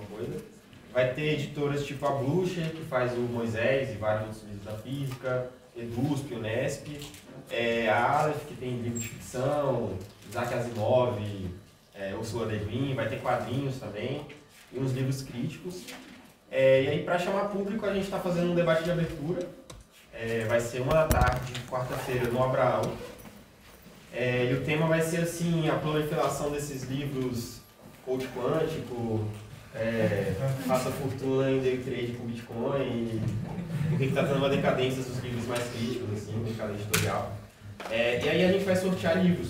coisa. Vai ter editoras tipo a Blucher, que faz o Moisés e vários outros livros da física, EDUSP, Unesp, a Aleph, que tem livro de ficção, Isaac Asimov, Ursula Le Guin, vai ter quadrinhos também, e uns livros críticos. E aí, para chamar público, a gente está fazendo um debate de abertura. Vai ser 13h, quarta-feira, no Abraão. E o tema vai ser assim, a proliferação desses livros, coach quântico, faça fortuna em day trade com Bitcoin, e o que está dando uma decadência dos livros mais críticos, assim, no mercado editorial. E aí a gente vai sortear livros.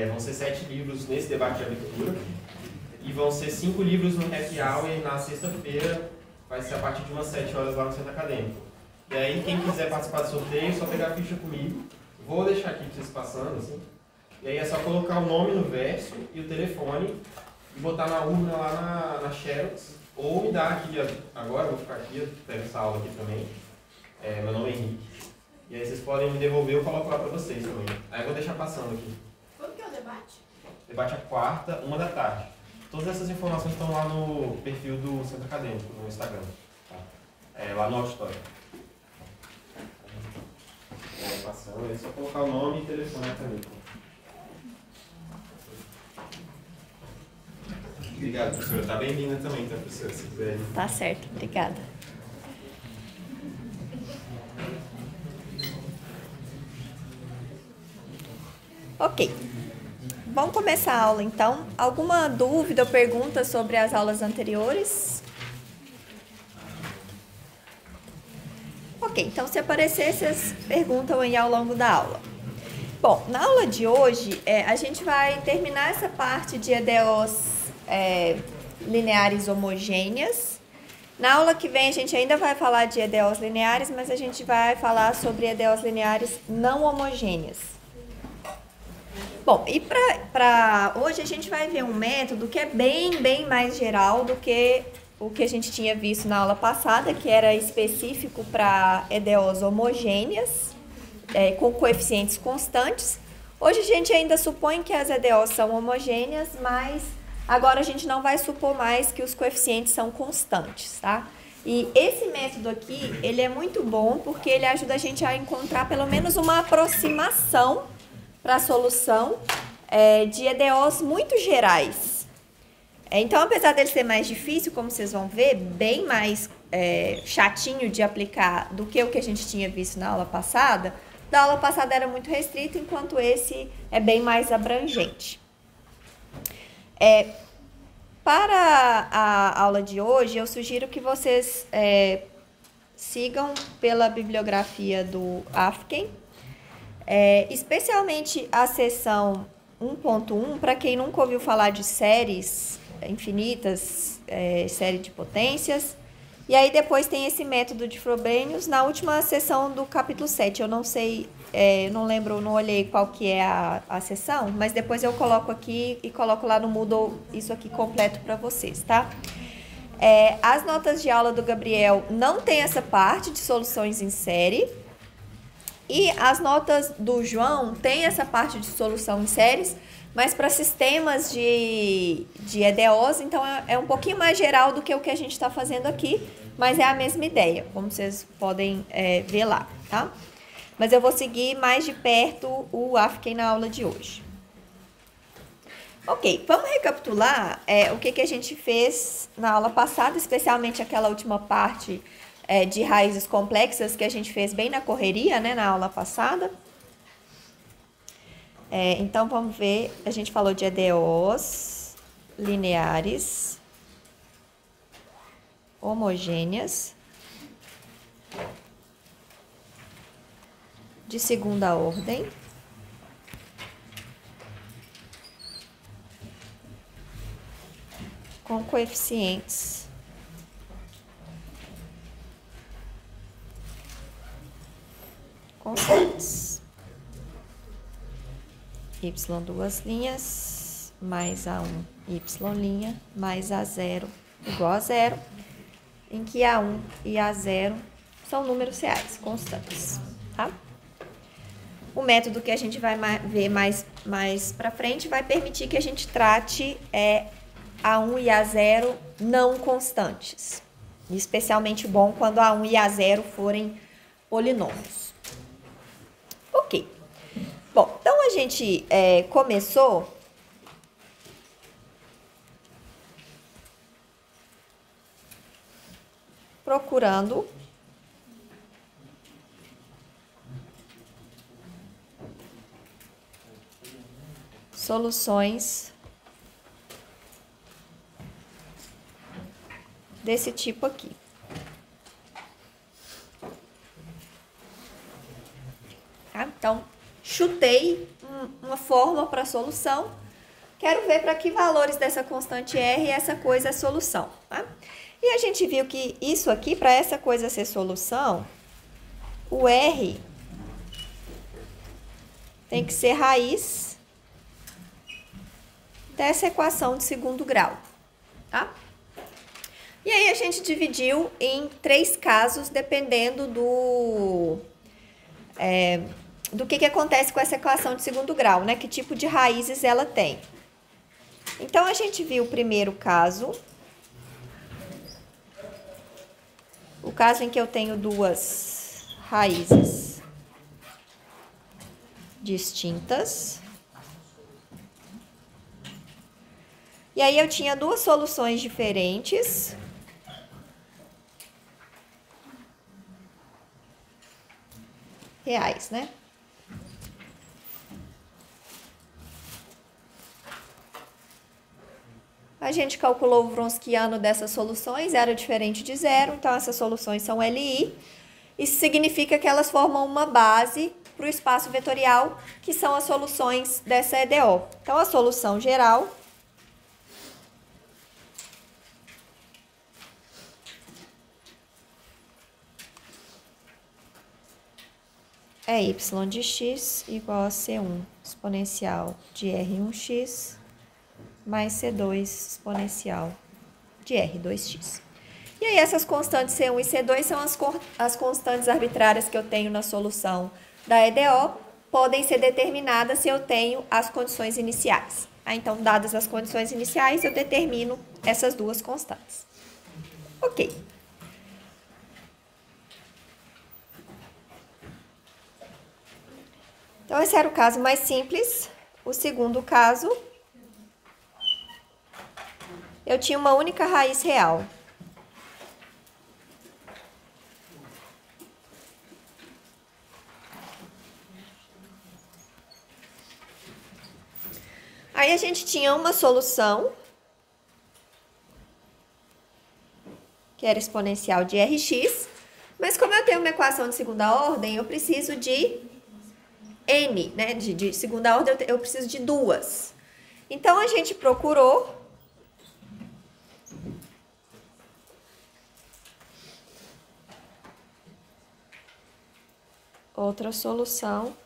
Vão ser 7 livros nesse debate de abertura, e vão ser 5 livros no Happy Hour na sexta-feira, vai ser a partir de umas 7 horas lá no Centro Acadêmico. E aí, quem quiser participar do sorteio, é só pegar a ficha comigo. Vou deixar aqui para vocês passando, assim. E aí é só colocar o nome no verso e o telefone e botar na urna lá na Xerox. Ou me dar aqui, agora eu vou ficar aqui, eu pego essa aula aqui também. Meu nome é Henrique. E aí vocês podem me devolver, eu coloco lá para vocês também. Aí eu vou deixar passando aqui. Quando que é o debate? Debate é quarta, 13h. Todas essas informações estão lá no perfil do Centro Acadêmico, no Instagram. Tá? Lá no auditório. Passando, é só colocar o nome e telefone também. Obrigado, professora. Está bem-vinda também, tá, professora? Se quiser. Tá certo, obrigada. Ok. Vamos começar a aula, então. Alguma dúvida ou pergunta sobre as aulas anteriores? Ok, então se aparecer, vocês perguntam aí ao longo da aula. Bom, na aula de hoje, a gente vai terminar essa parte de EDOs lineares homogêneas. Na aula que vem, a gente ainda vai falar de EDOs lineares, mas a gente vai falar sobre EDOs lineares não homogêneas. Bom, e para hoje a gente vai ver um método que é bem mais geral do que o que a gente tinha visto na aula passada, que era específico para EDOs homogêneas, com coeficientes constantes. Hoje a gente ainda supõe que as EDOs são homogêneas, mas agora a gente não vai supor mais que os coeficientes são constantes, tá? E esse método aqui, ele é muito bom porque ele ajuda a gente a encontrar pelo menos uma aproximação para a solução de EDOs muito gerais. Então, apesar dele ser mais difícil, como vocês vão ver, bem mais chatinho de aplicar do que o que a gente tinha visto na aula passada, da aula passada era muito restrito, enquanto esse é bem mais abrangente. Para a aula de hoje, eu sugiro que vocês sigam pela bibliografia do Afken, especialmente a seção 1.1, para quem nunca ouviu falar de séries infinitas, série de potências. E aí depois tem esse método de Frobenius na última sessão do capítulo 7. Eu não sei, não lembro, não olhei qual que é a sessão, mas depois eu coloco aqui e coloco lá no Moodle isso aqui completo para vocês, tá? As notas de aula do Gabriel não tem essa parte de soluções em série. E as notas do João tem essa parte de solução em séries, mas para sistemas de EDOs, então é um pouquinho mais geral do que o que a gente está fazendo aqui, mas é a mesma ideia, como vocês podem ver lá, tá? Mas eu vou seguir mais de perto o Afken na aula de hoje. Ok, vamos recapitular o que a gente fez na aula passada, especialmente aquela última parte de raízes complexas que a gente fez bem na correria, né, na aula passada. Então, vamos ver, a gente falou de EDOs lineares homogêneas de segunda ordem com coeficientes constantes. Y duas linhas, mais A1, Y' mais A0 igual a zero, em que A1 e A0 são números reais, constantes, tá? O método que a gente vai ver mais pra frente vai permitir que a gente trate A1 e A0 não constantes. Especialmente bom quando A1 e A0 forem polinômios. Ok. Bom, então a gente começou procurando soluções desse tipo aqui. Tá? Então, chutei uma fórmula para a solução. Quero ver para que valores dessa constante R essa coisa é solução. Tá? E a gente viu que isso aqui, para essa coisa ser solução, o R tem que ser raiz dessa equação de segundo grau. Tá? E aí a gente dividiu em 3 casos, dependendo do que acontece com essa equação de segundo grau, né? Que tipo de raízes ela tem. Então, a gente viu o primeiro caso. O caso em que eu tenho duas raízes distintas. E aí, eu tinha duas soluções diferentes. Reais, né? A gente calculou o Wronskiano dessas soluções, era diferente de zero, então essas soluções são LI. Isso significa que elas formam uma base para o espaço vetorial, que são as soluções dessa EDO. Então, a solução geral é y de x igual a C1 exponencial de R1x mais C2 exponencial de R2x. E aí, essas constantes C1 e C2 são as constantes arbitrárias que eu tenho na solução da EDO, podem ser determinadas se eu tenho as condições iniciais. Então, dadas as condições iniciais, eu determino essas duas constantes. Ok. Então, esse era o caso mais simples. O segundo caso, eu tinha uma única raiz real. Aí, a gente tinha uma solução, que era exponencial de Rx, mas como eu tenho uma equação de segunda ordem, eu preciso de N, né? De segunda ordem, eu preciso de duas. Então, a gente procurou outra solução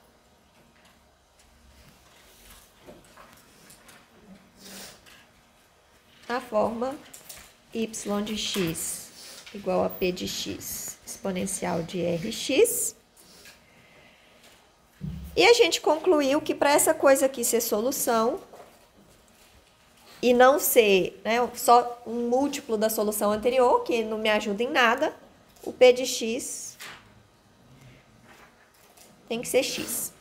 na forma y de x igual a p de x exponencial de Rx. E a gente concluiu que para essa coisa aqui ser solução e não ser, né, só um múltiplo da solução anterior, que não me ajuda em nada, o p de x tem que ser x.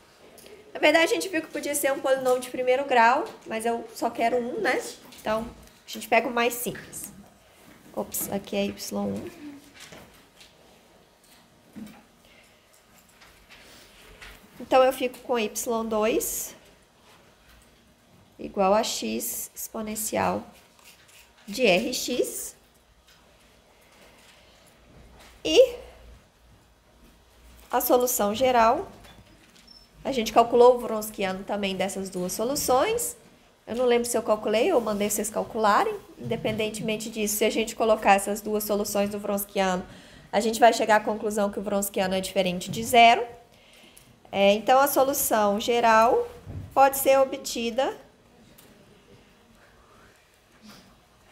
Na verdade, a gente viu que podia ser um polinômio de primeiro grau, mas eu só quero um, né? Então, a gente pega o mais simples. Ops, aqui é y1. Então, eu fico com y2 igual a x exponencial de Rx. E a solução geral, a gente calculou o Wronskiano também dessas duas soluções. Eu não lembro se eu calculei ou mandei vocês calcularem. Independentemente disso, se a gente colocar essas duas soluções do Wronskiano, a gente vai chegar à conclusão que o Wronskiano é diferente de zero. Então, a solução geral pode ser obtida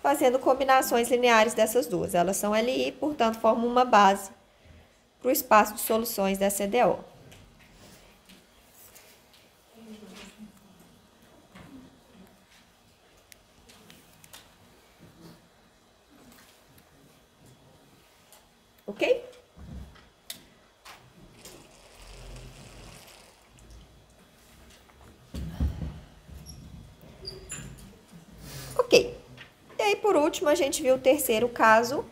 fazendo combinações lineares dessas duas. Elas são LI, portanto, formam uma base para o espaço de soluções dessa EDO. ok? Ok. E aí, por último, a gente viu o terceiro caso.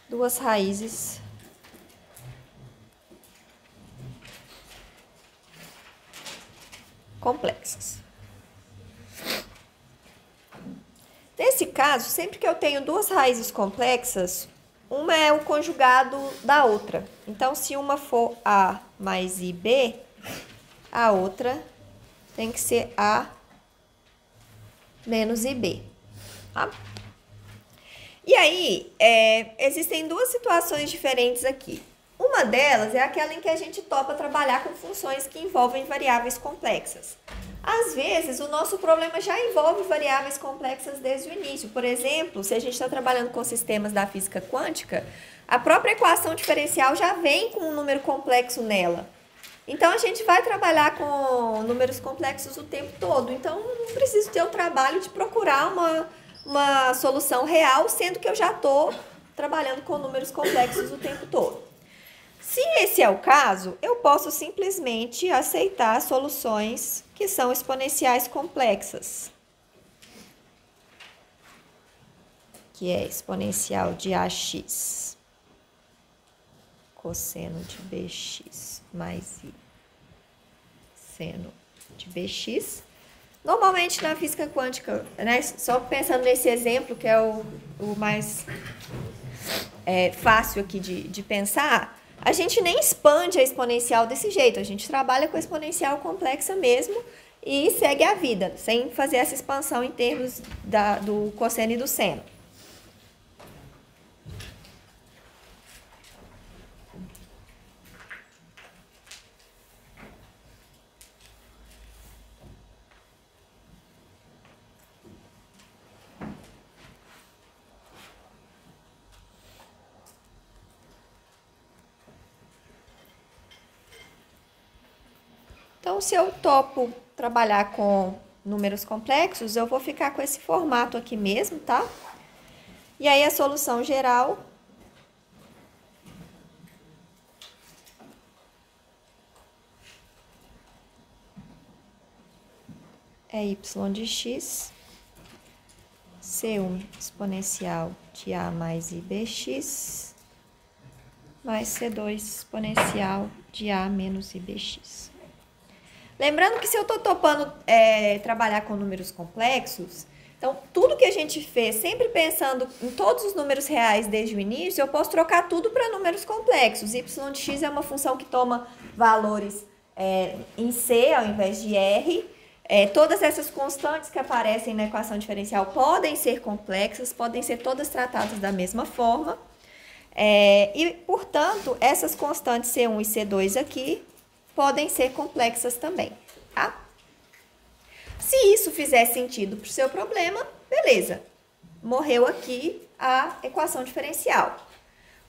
Duas raízes complexas. Nesse caso, sempre que eu tenho duas raízes complexas, uma é o conjugado da outra. Então, se uma for A mais IB, a outra tem que ser A menos IB, tá? E aí, existem duas situações diferentes aqui. Uma delas é aquela em que a gente topa trabalhar com funções que envolvem variáveis complexas. Às vezes, o nosso problema já envolve variáveis complexas desde o início. Por exemplo, se a gente está trabalhando com sistemas da física quântica, a própria equação diferencial já vem com um número complexo nela. Então, a gente vai trabalhar com números complexos o tempo todo. Então, não preciso ter o trabalho de procurar uma solução real, sendo que eu já estou trabalhando com números complexos o tempo todo. Se esse é o caso, eu posso simplesmente aceitar soluções que são exponenciais complexas, que é exponencial de AX cosseno de BX mais I seno de BX. Normalmente na física quântica, né, só pensando nesse exemplo, que é o mais fácil aqui de pensar, a gente nem expande a exponencial desse jeito, a gente trabalha com a exponencial complexa mesmo e segue a vida, sem fazer essa expansão em termos do cosseno e do seno. Então, se eu topo trabalhar com números complexos, eu vou ficar com esse formato aqui mesmo, tá? E aí, a solução geral é y de x, C1 exponencial de A mais IBX, mais C2 exponencial de A menos IBX. Lembrando que se eu estou topando trabalhar com números complexos, então tudo que a gente fez, sempre pensando em todos os números reais desde o início, eu posso trocar tudo para números complexos. Y de x é uma função que toma valores em C ao invés de R. Todas essas constantes que aparecem na equação diferencial podem ser complexas, podem ser todas tratadas da mesma forma. E, portanto, essas constantes C1 e C2 aqui podem ser complexas também, tá? Se isso fizer sentido para o seu problema, beleza. Morreu aqui a equação diferencial.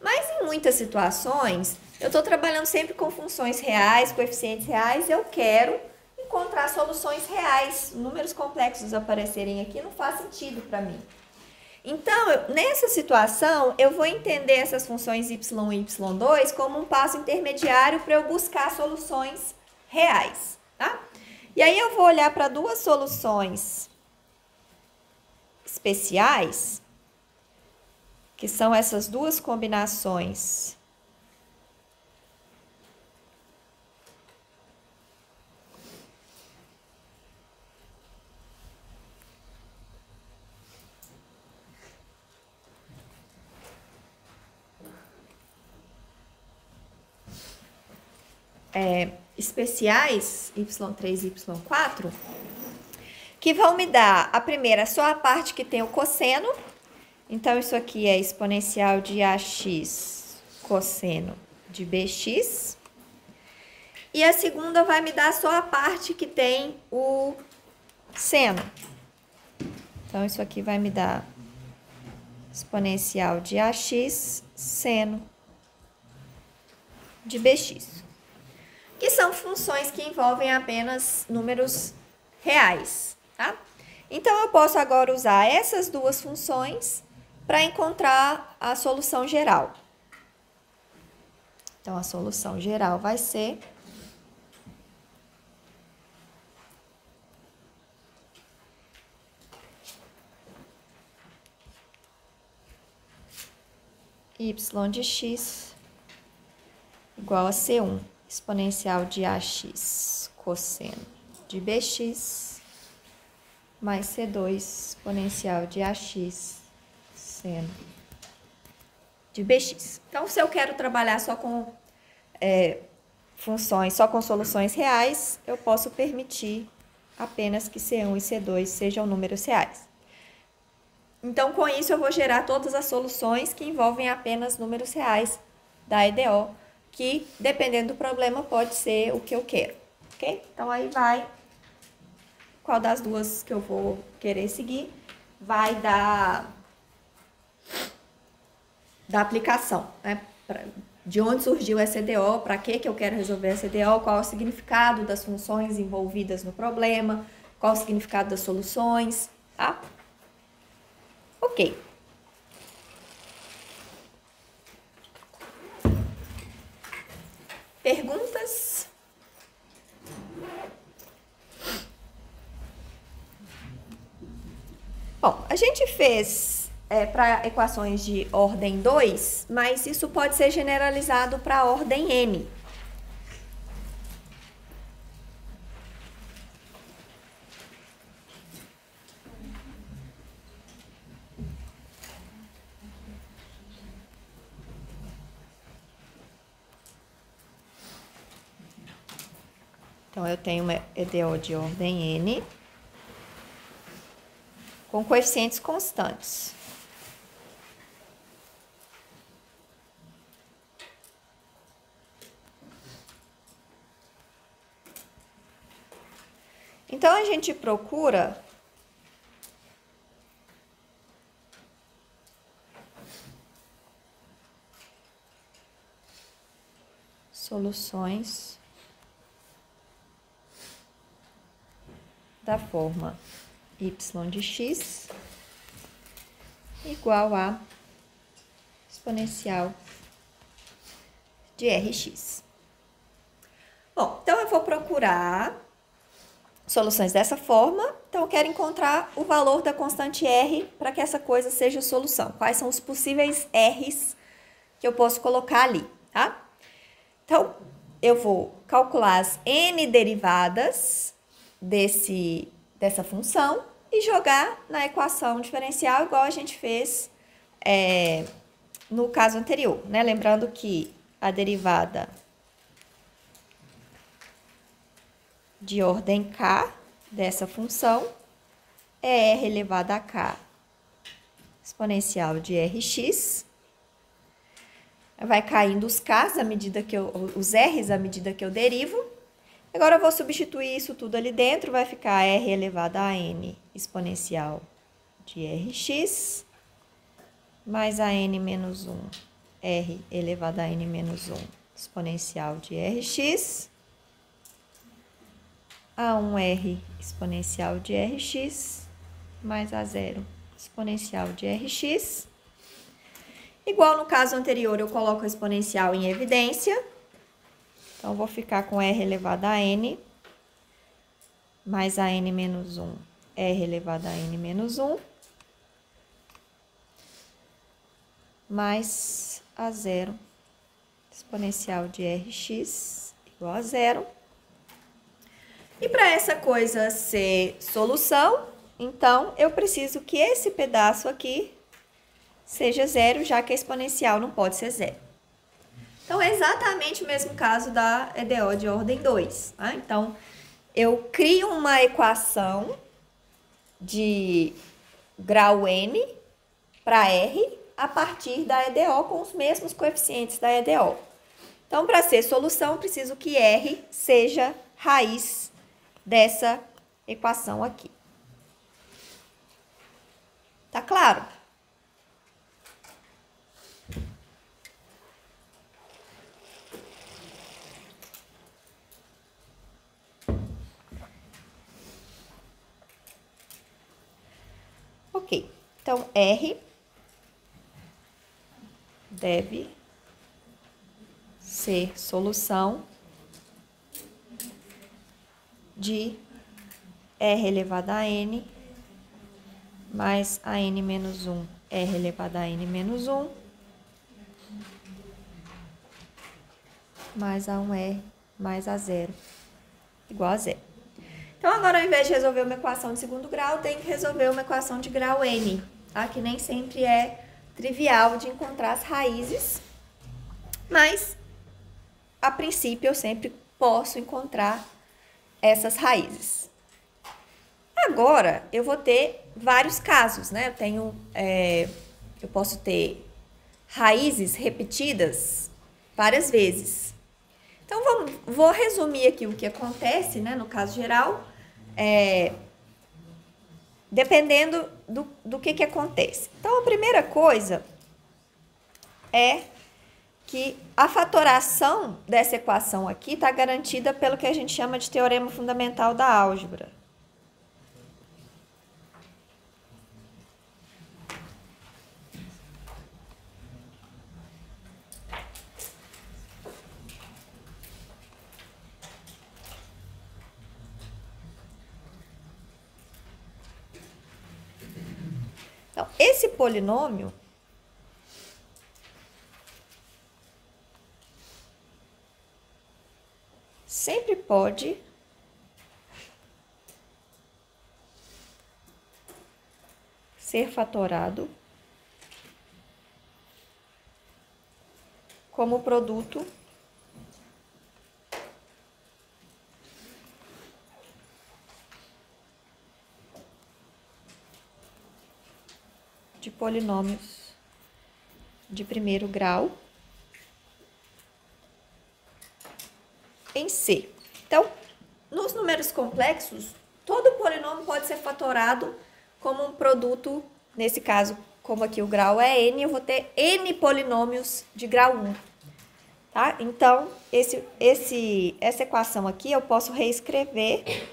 Mas em muitas situações, eu estou trabalhando sempre com funções reais, coeficientes reais, eu quero encontrar soluções reais. Números complexos aparecerem aqui não faz sentido para mim. Então, nessa situação, eu vou entender essas funções y e y2 como um passo intermediário para eu buscar soluções reais, tá? E aí eu vou olhar para duas soluções especiais, que são essas duas combinações especiais, y3 e y4, que vão me dar a primeira só a parte que tem o cosseno. Então, isso aqui é exponencial de AX cosseno de BX. E a segunda vai me dar só a parte que tem o seno. Então, isso aqui vai me dar exponencial de AX seno de BX. Que são funções que envolvem apenas números reais, tá? Então, eu posso agora usar essas duas funções para encontrar a solução geral. Então, a solução geral vai ser y de x igual a C1 exponencial de AX cosseno de BX mais C2 exponencial de AX seno de BX. Então, se eu quero trabalhar só com funções, só com soluções reais, eu posso permitir apenas que C1 e C2 sejam números reais. Então, com isso, eu vou gerar todas as soluções que envolvem apenas números reais da EDO, que, dependendo do problema, pode ser o que eu quero, ok? Então, aí vai qual das duas que eu vou querer seguir, vai da aplicação, né? De onde surgiu essa EDO, para que eu quero resolver essa EDO, qual é o significado das funções envolvidas no problema, qual é o significado das soluções, tá? Ok. Perguntas? Bom, a gente fez para equações de ordem 2, mas isso pode ser generalizado para a ordem n. Então, eu tenho uma EDO de ordem n com coeficientes constantes. Então, a gente procura soluções da forma y de x igual a exponencial de Rx. Bom, então eu vou procurar soluções dessa forma. Então, eu quero encontrar o valor da constante R para que essa coisa seja solução. Quais são os possíveis R's que eu posso colocar ali, tá? Então, eu vou calcular as n derivadas dessa função e jogar na equação diferencial igual a gente fez no caso anterior, né? Lembrando que a derivada de ordem k dessa função é r elevado a k exponencial de Rx. Vai caindo os k's à medida que os r's à medida que eu derivo. Agora eu vou substituir isso tudo ali dentro, vai ficar r elevado a n exponencial de Rx mais a n menos 1 r elevado a n menos 1 exponencial de Rx a 1r exponencial de Rx mais a 0 exponencial de Rx. Igual no caso anterior, eu coloco a exponencial em evidência. Então, vou ficar com r elevado a n mais a n menos 1, r elevado a n menos 1 mais a 0 exponencial de Rx igual a 0. E para essa coisa ser solução, então, eu preciso que esse pedaço aqui seja 0, já que a exponencial não pode ser 0. Então, é exatamente o mesmo caso da EDO de ordem 2. Tá? Então, eu crio uma equação de grau n para R a partir da EDO com os mesmos coeficientes da EDO. Então, para ser solução, eu preciso que R seja raiz dessa equação aqui. Tá claro? Ok. Então, R deve ser solução de R elevado a N mais a N menos 1, R elevado a N menos 1, mais A1R mais A0, igual a zero. Então, agora, ao invés de resolver uma equação de segundo grau, tem que resolver uma equação de grau N, tá? Que nem sempre é trivial de encontrar as raízes, mas, a princípio, eu sempre posso encontrar essas raízes. Agora, eu vou ter vários casos, né? Eu posso ter raízes repetidas várias vezes. Então, vou resumir aqui o que acontece, né? No caso geral, dependendo do que acontece. Então, a primeira coisa é que a fatoração dessa equação aqui está garantida pelo que a gente chama de teorema fundamental da álgebra. Então, esse polinômio sempre pode ser fatorado como produto de polinômios de primeiro grau em C. Então, nos números complexos, todo polinômio pode ser fatorado como um produto, nesse caso, como aqui o grau é N, eu vou ter N polinômios de grau 1. Tá? Então, essa equação aqui eu posso reescrever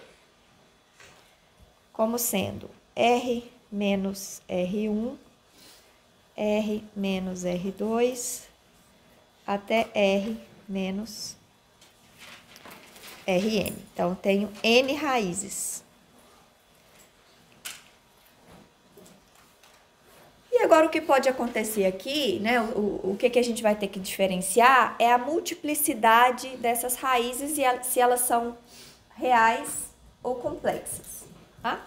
como sendo R menos R1, R menos R2, até R menos Rn. Então, tenho N raízes. E agora, o que pode acontecer aqui, né? O que a gente vai ter que diferenciar é a multiplicidade dessas raízes e se elas são reais ou complexas, tá?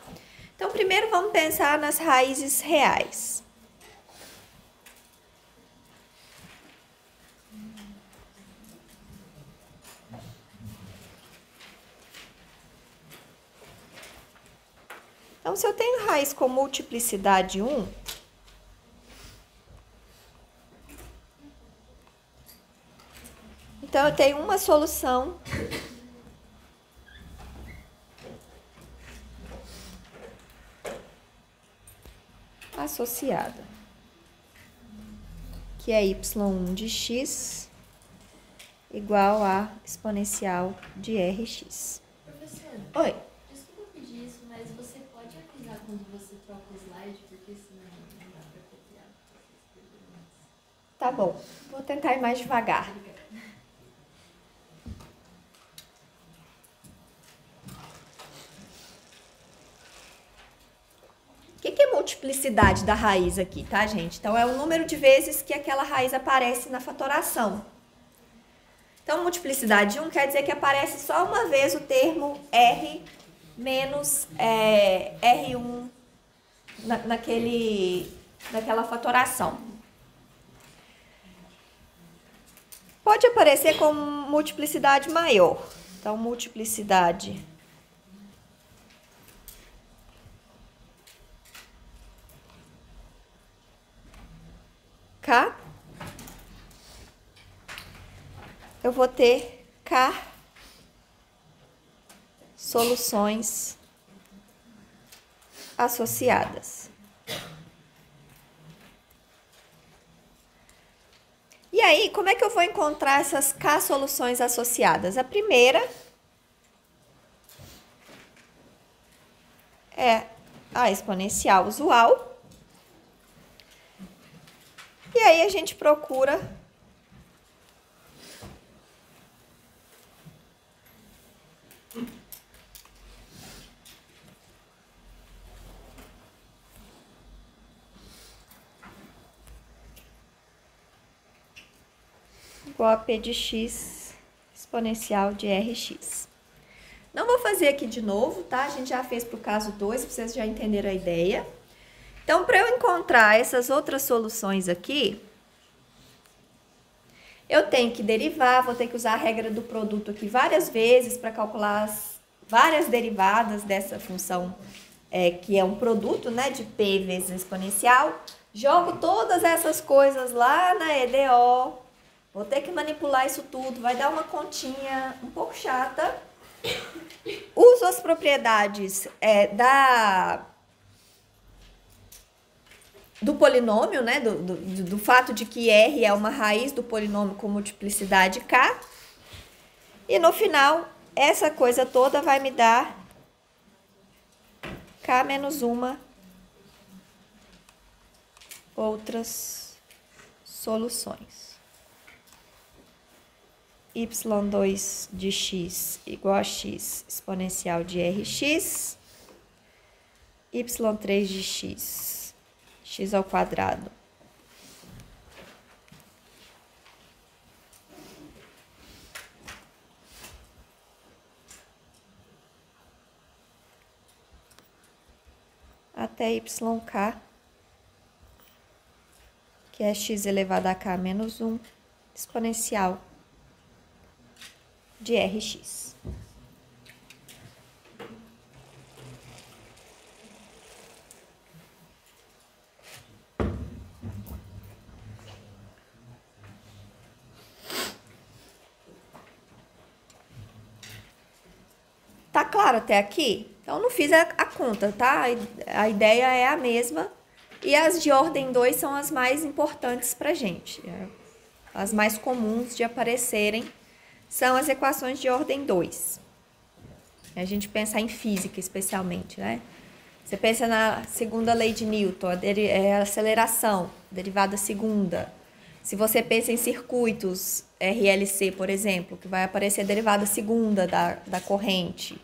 Então, primeiro vamos pensar nas raízes reais. Então, se eu tenho raiz com multiplicidade 1, então eu tenho uma solução associada, que é y1 de x igual a exponencial de rx. Professora, Oi. desculpa pedir isso, mas você pode avisar quando você troca o slide, porque senão não dá para copiar. Tá bom, vou tentar ir mais devagar. O que é multiplicidade da raiz aqui, tá, gente? Então, é o número de vezes que aquela raiz aparece na fatoração. Então, multiplicidade de 1 quer dizer que aparece só uma vez o termo R menos R1 naquela fatoração. Pode aparecer como multiplicidade maior. Então, multiplicidade K, eu vou ter K soluções associadas. E aí, como é que eu vou encontrar essas K soluções associadas? A primeira é a exponencial usual, aí a gente procura igual a P de x exponencial de Rx. Não vou fazer aqui de novo, tá? A gente já fez para o caso 2, pra vocês já entenderam a ideia. Então, para eu encontrar essas outras soluções aqui, eu tenho que derivar, vou ter que usar a regra do produto aqui várias vezes para calcular as várias derivadas dessa função, que é um produto, né, de P vezes exponencial. Jogo todas essas coisas lá na EDO, vou ter que manipular isso tudo, vai dar uma continha um pouco chata. Uso as propriedades do polinômio, né? Do fato de que R é uma raiz do polinômio com multiplicidade K. E no final, essa coisa toda vai me dar K menos uma outras soluções. Y2 de x igual a x exponencial de Rx. Y3 de x, x ao quadrado. Até yk, que é x elevado a k menos 1, exponencial de Rx. Tá claro até aqui? Então, não fiz a conta, tá? A ideia é a mesma. E as de ordem 2 são as mais importantes pra gente. As mais comuns de aparecerem são as equações de ordem 2. A gente pensa em física, especialmente, né? Você pensa na segunda lei de Newton, a aceleração, derivada segunda. Se você pensa em circuitos RLC, por exemplo, que vai aparecer a derivada segunda da corrente.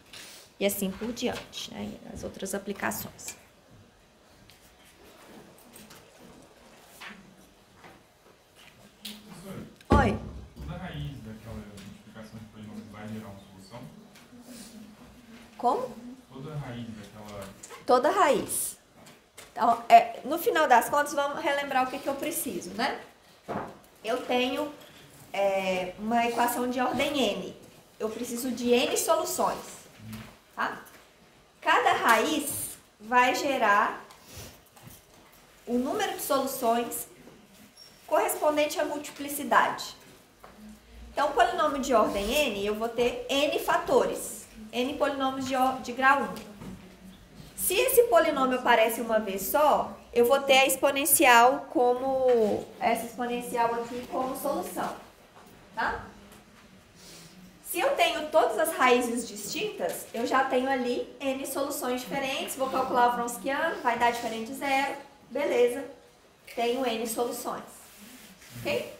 E assim por diante, né? As outras aplicações. Oi. Toda raiz daquela multiplicação de polinômios vai gerar uma solução? Como? Toda raiz daquela... Toda raiz. Então, no final das contas, vamos relembrar o que eu preciso, né? Eu tenho uma equação de ordem n. Eu preciso de n soluções, tá? Cada raiz vai gerar o número de soluções correspondente à multiplicidade. Então, polinômio de ordem n, eu vou ter n fatores, n polinômios de grau 1. Se esse polinômio aparece uma vez só, eu vou ter a exponencial essa exponencial aqui como solução, tá? Se eu tenho todas as raízes distintas, eu já tenho ali n soluções diferentes, vou calcular o Wronskiano, vai dar diferente de zero, beleza, tenho n soluções, ok?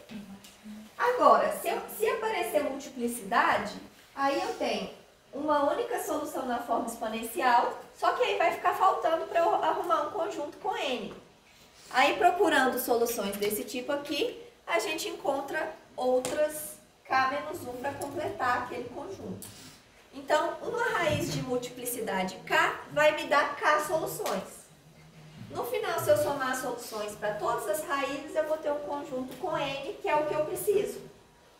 Agora, se aparecer multiplicidade, aí eu tenho uma única solução na forma exponencial, só que aí vai ficar faltando para eu arrumar um conjunto com n. Aí, procurando soluções desse tipo aqui, a gente encontra outras k-1 para completar aquele conjunto. Então, uma raiz de multiplicidade k vai me dar k soluções. No final, se eu somar as soluções para todas as raízes, eu vou ter um conjunto com n, que é o que eu preciso.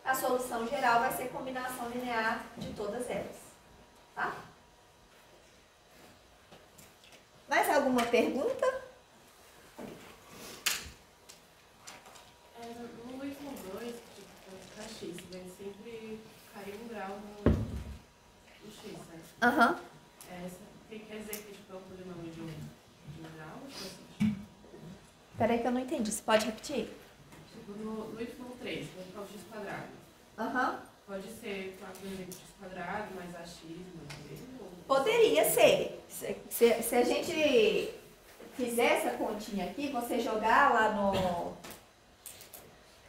A solução geral vai ser combinação linear de todas elas. Tá? Mais alguma pergunta? No item 2, para x, vai sempre cair um grau no x, né? Aham. Quer dizer que tipo, é um polinômio de um grau? Tipo, Peraí que eu não entendi. Você pode repetir? tipo, no y3, vou ficar o x quadrado. Aham. Pode ser 4 vezes x quadrado mais ax mais b? Poderia ser. Se a gente fizer essa continha aqui, você jogar lá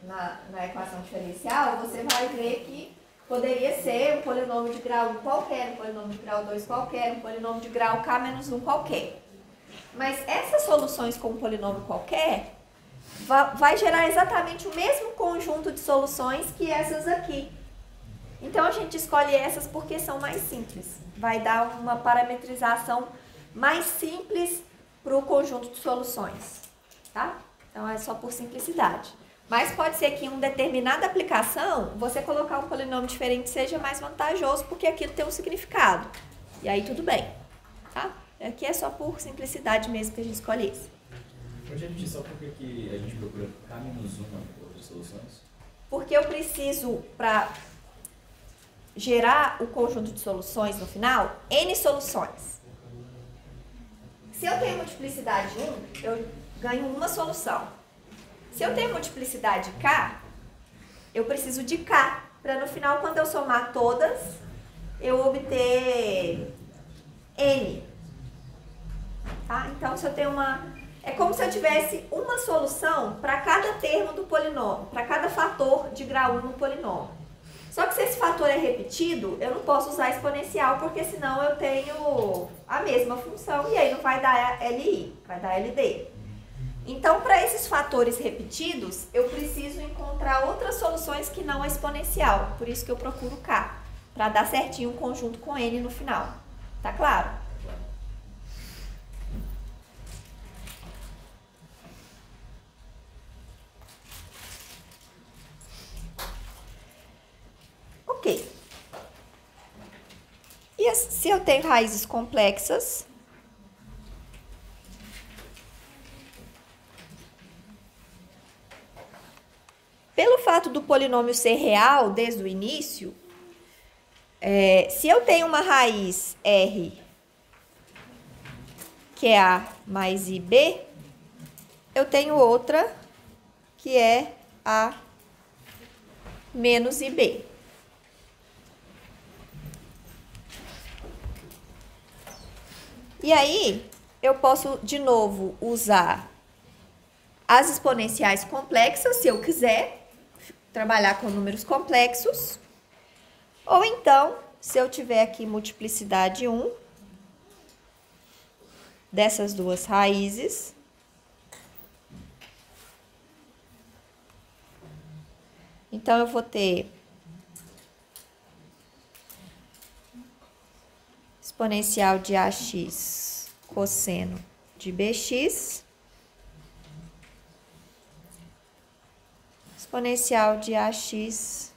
na equação diferencial, você vai ver que poderia ser um polinômio de grau 1 qualquer, um polinômio de grau 2 qualquer, um polinômio de grau k-1 qualquer. Mas essas soluções com um polinômio qualquer vai gerar exatamente o mesmo conjunto de soluções que essas aqui. Então a gente escolhe essas porque são mais simples. Vai dar uma parametrização mais simples para o conjunto de soluções, tá? Então é só por simplicidade. Mas pode ser que em uma determinada aplicação, você colocar um polinômio diferente seja mais vantajoso, porque aquilo tem um significado. E aí tudo bem, tá? Aqui é só por simplicidade mesmo que a gente escolhe esse. Pode repetir só porque que a gente procura k-1 outras soluções? Porque eu preciso, para gerar o conjunto de soluções no final, n soluções. Se eu tenho multiplicidade 1, eu ganho uma solução. Se eu tenho multiplicidade k, eu preciso de k, para no final, quando eu somar todas, eu obter n. Tá? Então, se eu tenho é como se eu tivesse uma solução para cada termo do polinômio, para cada fator de grau 1 no polinômio. Só que se esse fator é repetido, eu não posso usar exponencial, porque senão eu tenho a mesma função e aí não vai dar LI, vai dar LD. Então, para esses fatores repetidos, eu preciso encontrar outras soluções que não a exponencial. Por isso que eu procuro K, para dar certinho um conjunto com N no final. Tá claro? Ok. E se eu tenho raízes complexas, pelo fato do polinômio ser real desde o início, se eu tenho uma raiz R, que é A mais IB, eu tenho outra que é A menos IB. E aí, eu posso, de novo, usar as exponenciais complexas, se eu quiser trabalhar com números complexos. Ou então, se eu tiver aqui multiplicidade 1 dessas duas raízes, então eu vou ter exponencial de AX cosseno de BX, exponencial de AX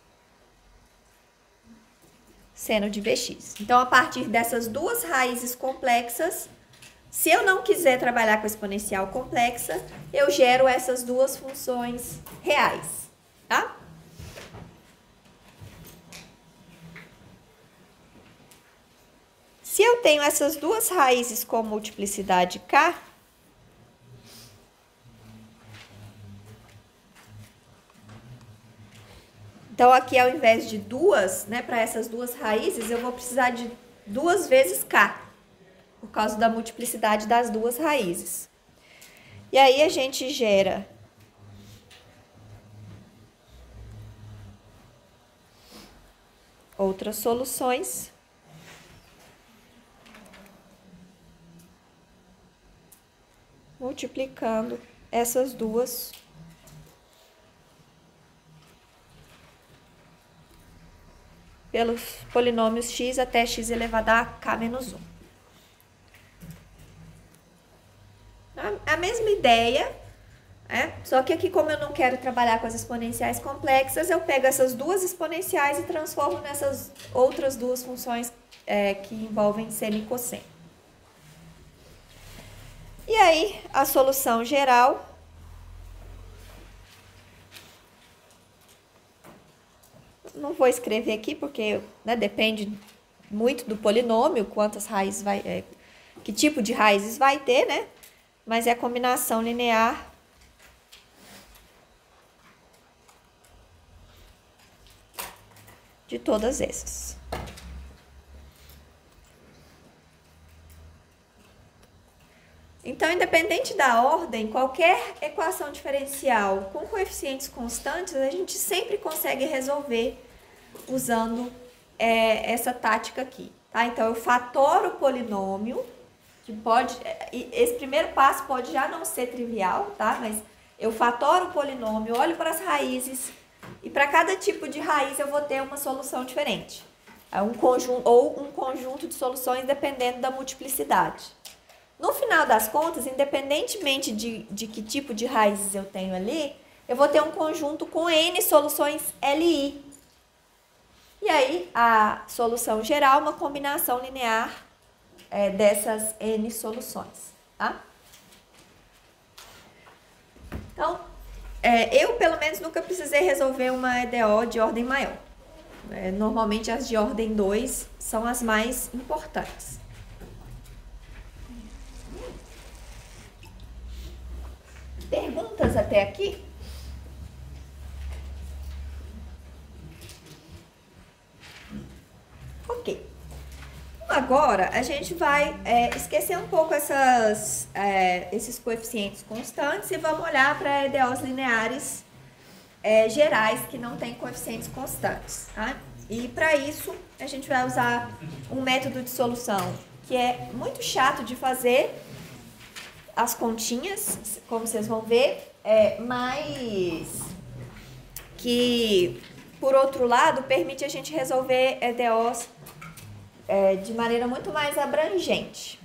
seno de BX. Então, a partir dessas duas raízes complexas, se eu não quiser trabalhar com exponencial complexa, eu gero essas duas funções reais, tá? Se eu tenho essas duas raízes com multiplicidade K, então aqui ao invés de duas, né, para essas duas raízes, eu vou precisar de 2 vezes K, por causa da multiplicidade das duas raízes. E aí a gente gera outras soluções. Multiplicando essas duas pelos polinômios x até x elevado a k menos 1. A mesma ideia, só que aqui, como eu não quero trabalhar com as exponenciais complexas, eu pego essas duas exponenciais e transformo nessas outras duas funções que envolvem seno e cosseno. E aí, a solução geral não vou escrever aqui porque, né, depende muito do polinômio, quantas raízes vai, que tipo de raízes vai ter, né? Mas é a combinação linear de todas essas. Então, independente da ordem, qualquer equação diferencial com coeficientes constantes, a gente sempre consegue resolver usando essa tática aqui, tá? Então, eu fatoro o polinômio, que pode... Esse primeiro passo pode já não ser trivial, tá? Mas eu fatoro o polinômio, olho para as raízes, e para cada tipo de raiz eu vou ter uma solução diferente. Um conjunto de soluções dependendo da multiplicidade. No final das contas, independentemente de que tipo de raízes eu tenho ali, eu vou ter um conjunto com N soluções LI. E aí, a solução geral, uma combinação linear dessas N soluções, tá? Então, eu, pelo menos, nunca precisei resolver uma EDO de ordem maior. Normalmente, as de ordem 2 são as mais importantes. Perguntas até aqui? Ok. Agora, a gente vai esquecer um pouco esses coeficientes constantes e vamos olhar para EDOs lineares gerais que não têm coeficientes constantes, tá? E para isso, a gente vai usar um método de solução que é muito chato de fazer, as continhas, como vocês vão ver, mas que, por outro lado, permite a gente resolver EDOs de maneira muito mais abrangente.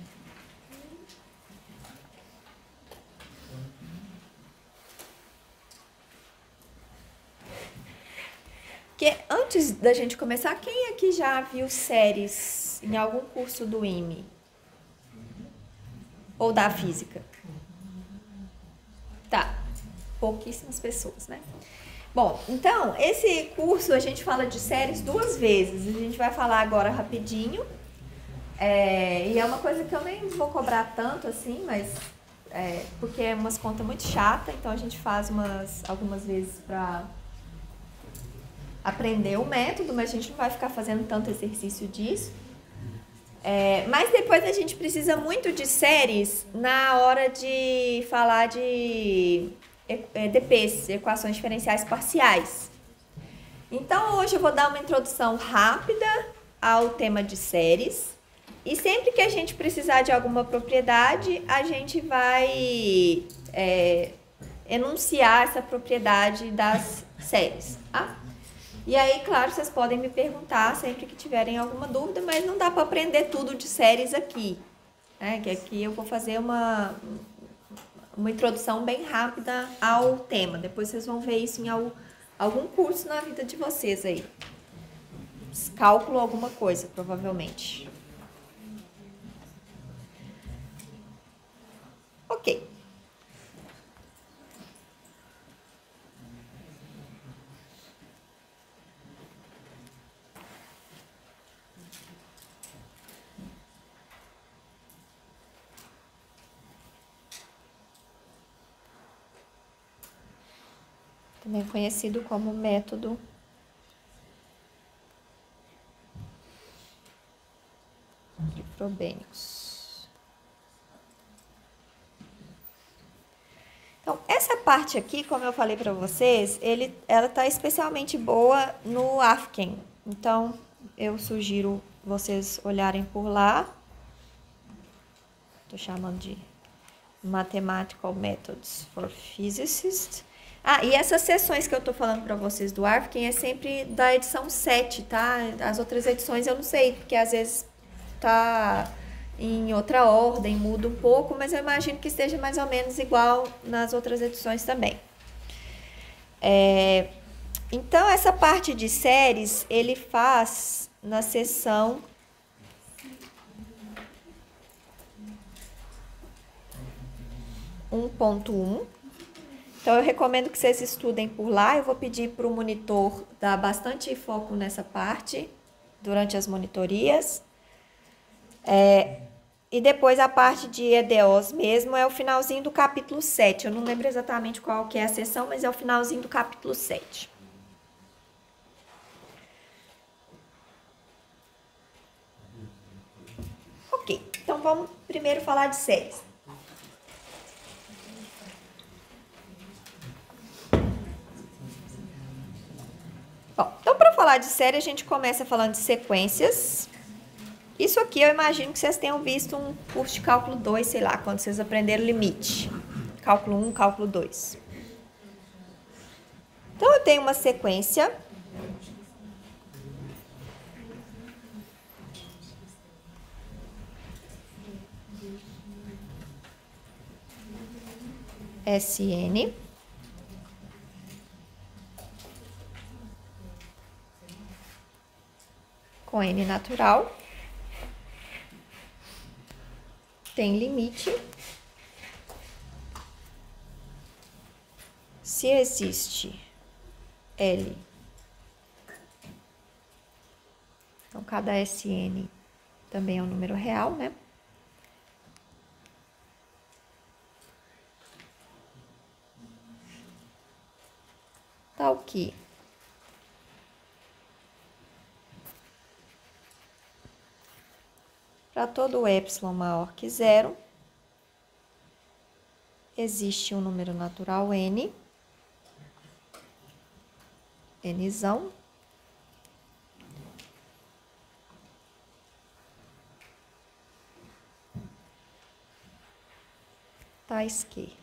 Porque antes da gente começar, quem aqui já viu séries em algum curso do IME? Ou da física? Tá, pouquíssimas pessoas, né? Bom, então, esse curso a gente fala de séries 2 vezes. A gente vai falar agora rapidinho. E é uma coisa que eu nem vou cobrar tanto assim, mas... porque é umas contas muito chatas, então a gente faz algumas vezes para aprender o método, mas a gente não vai ficar fazendo tanto exercício disso. Mas depois a gente precisa muito de séries na hora de falar de EDPs, equações diferenciais parciais. Então, hoje eu vou dar uma introdução rápida ao tema de séries. E sempre que a gente precisar de alguma propriedade, a gente vai enunciar essa propriedade das séries, tá? E aí, claro, vocês podem me perguntar sempre que tiverem alguma dúvida, mas não dá para aprender tudo de séries aqui, né? Que aqui eu vou fazer uma introdução bem rápida ao tema. Depois vocês vão ver isso em algum curso na vida de vocês aí. Cálculo alguma coisa, provavelmente. Ok. Também conhecido como método de Frobenius. Então, essa parte aqui, como eu falei para vocês, ela está especialmente boa no Afken. Então, eu sugiro vocês olharem por lá. Estou chamando de Mathematical Methods for Physicists. E essas sessões que eu tô falando para vocês do Afken é sempre da edição 7, tá? As outras edições eu não sei, porque às vezes tá em outra ordem, muda um pouco, mas eu imagino que esteja mais ou menos igual nas outras edições também. Então, essa parte de séries, ele faz na seção 1.1. Então, eu recomendo que vocês estudem por lá. Eu vou pedir para o monitor dar bastante foco nessa parte durante as monitorias. E depois a parte de EDOs mesmo é o finalzinho do capítulo 7. Eu não lembro exatamente qual que é a sessão, mas é o finalzinho do capítulo 7. Ok, então vamos primeiro falar de séries. falar de série, a gente começa falando de sequências. Isso aqui eu imagino que vocês tenham visto um curso de cálculo 2, sei lá, quando vocês aprenderam limite. Cálculo 1, cálculo 2. Então, eu tenho uma sequência. SN. Com N natural. Tem limite. Se existe L, então cada SN também é um número real, né? Tal que para todo epsilon maior que zero, existe um número natural N, Nzão, tais que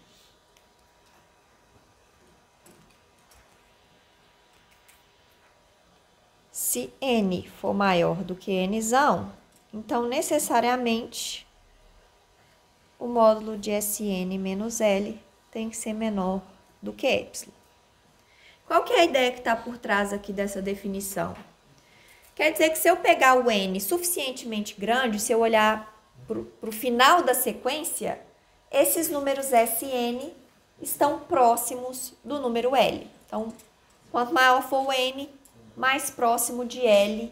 se N for maior do que Nzão, então necessariamente o módulo de Sn menos L tem que ser menor do que epsilon. Qual que é a ideia que está por trás aqui dessa definição? Quer dizer que se eu pegar o N suficientemente grande, se eu olhar para o final da sequência, esses números Sn estão próximos do número L. Então, quanto maior for o N, mais próximo de L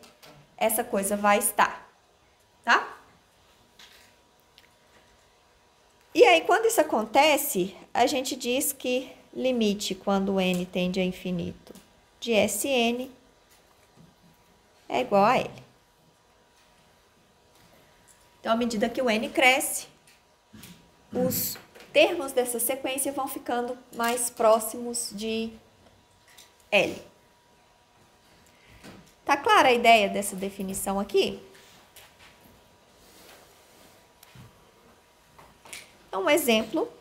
essa coisa vai estar, tá? E aí, quando isso acontece, a gente diz que limite quando N tende a infinito de Sn é igual a L. Então, à medida que o N cresce, os termos dessa sequência vão ficando mais próximos de L. Tá clara a ideia dessa definição aqui? Um exemplo.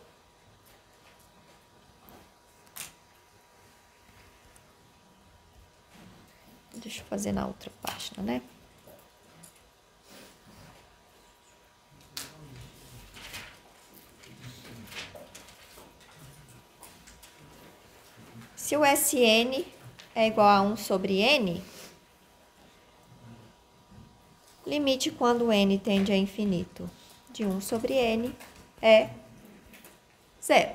Deixa eu fazer na outra página, né? Se o Sn é igual a 1 sobre N, limite quando N tende a infinito de 1 sobre N é 0.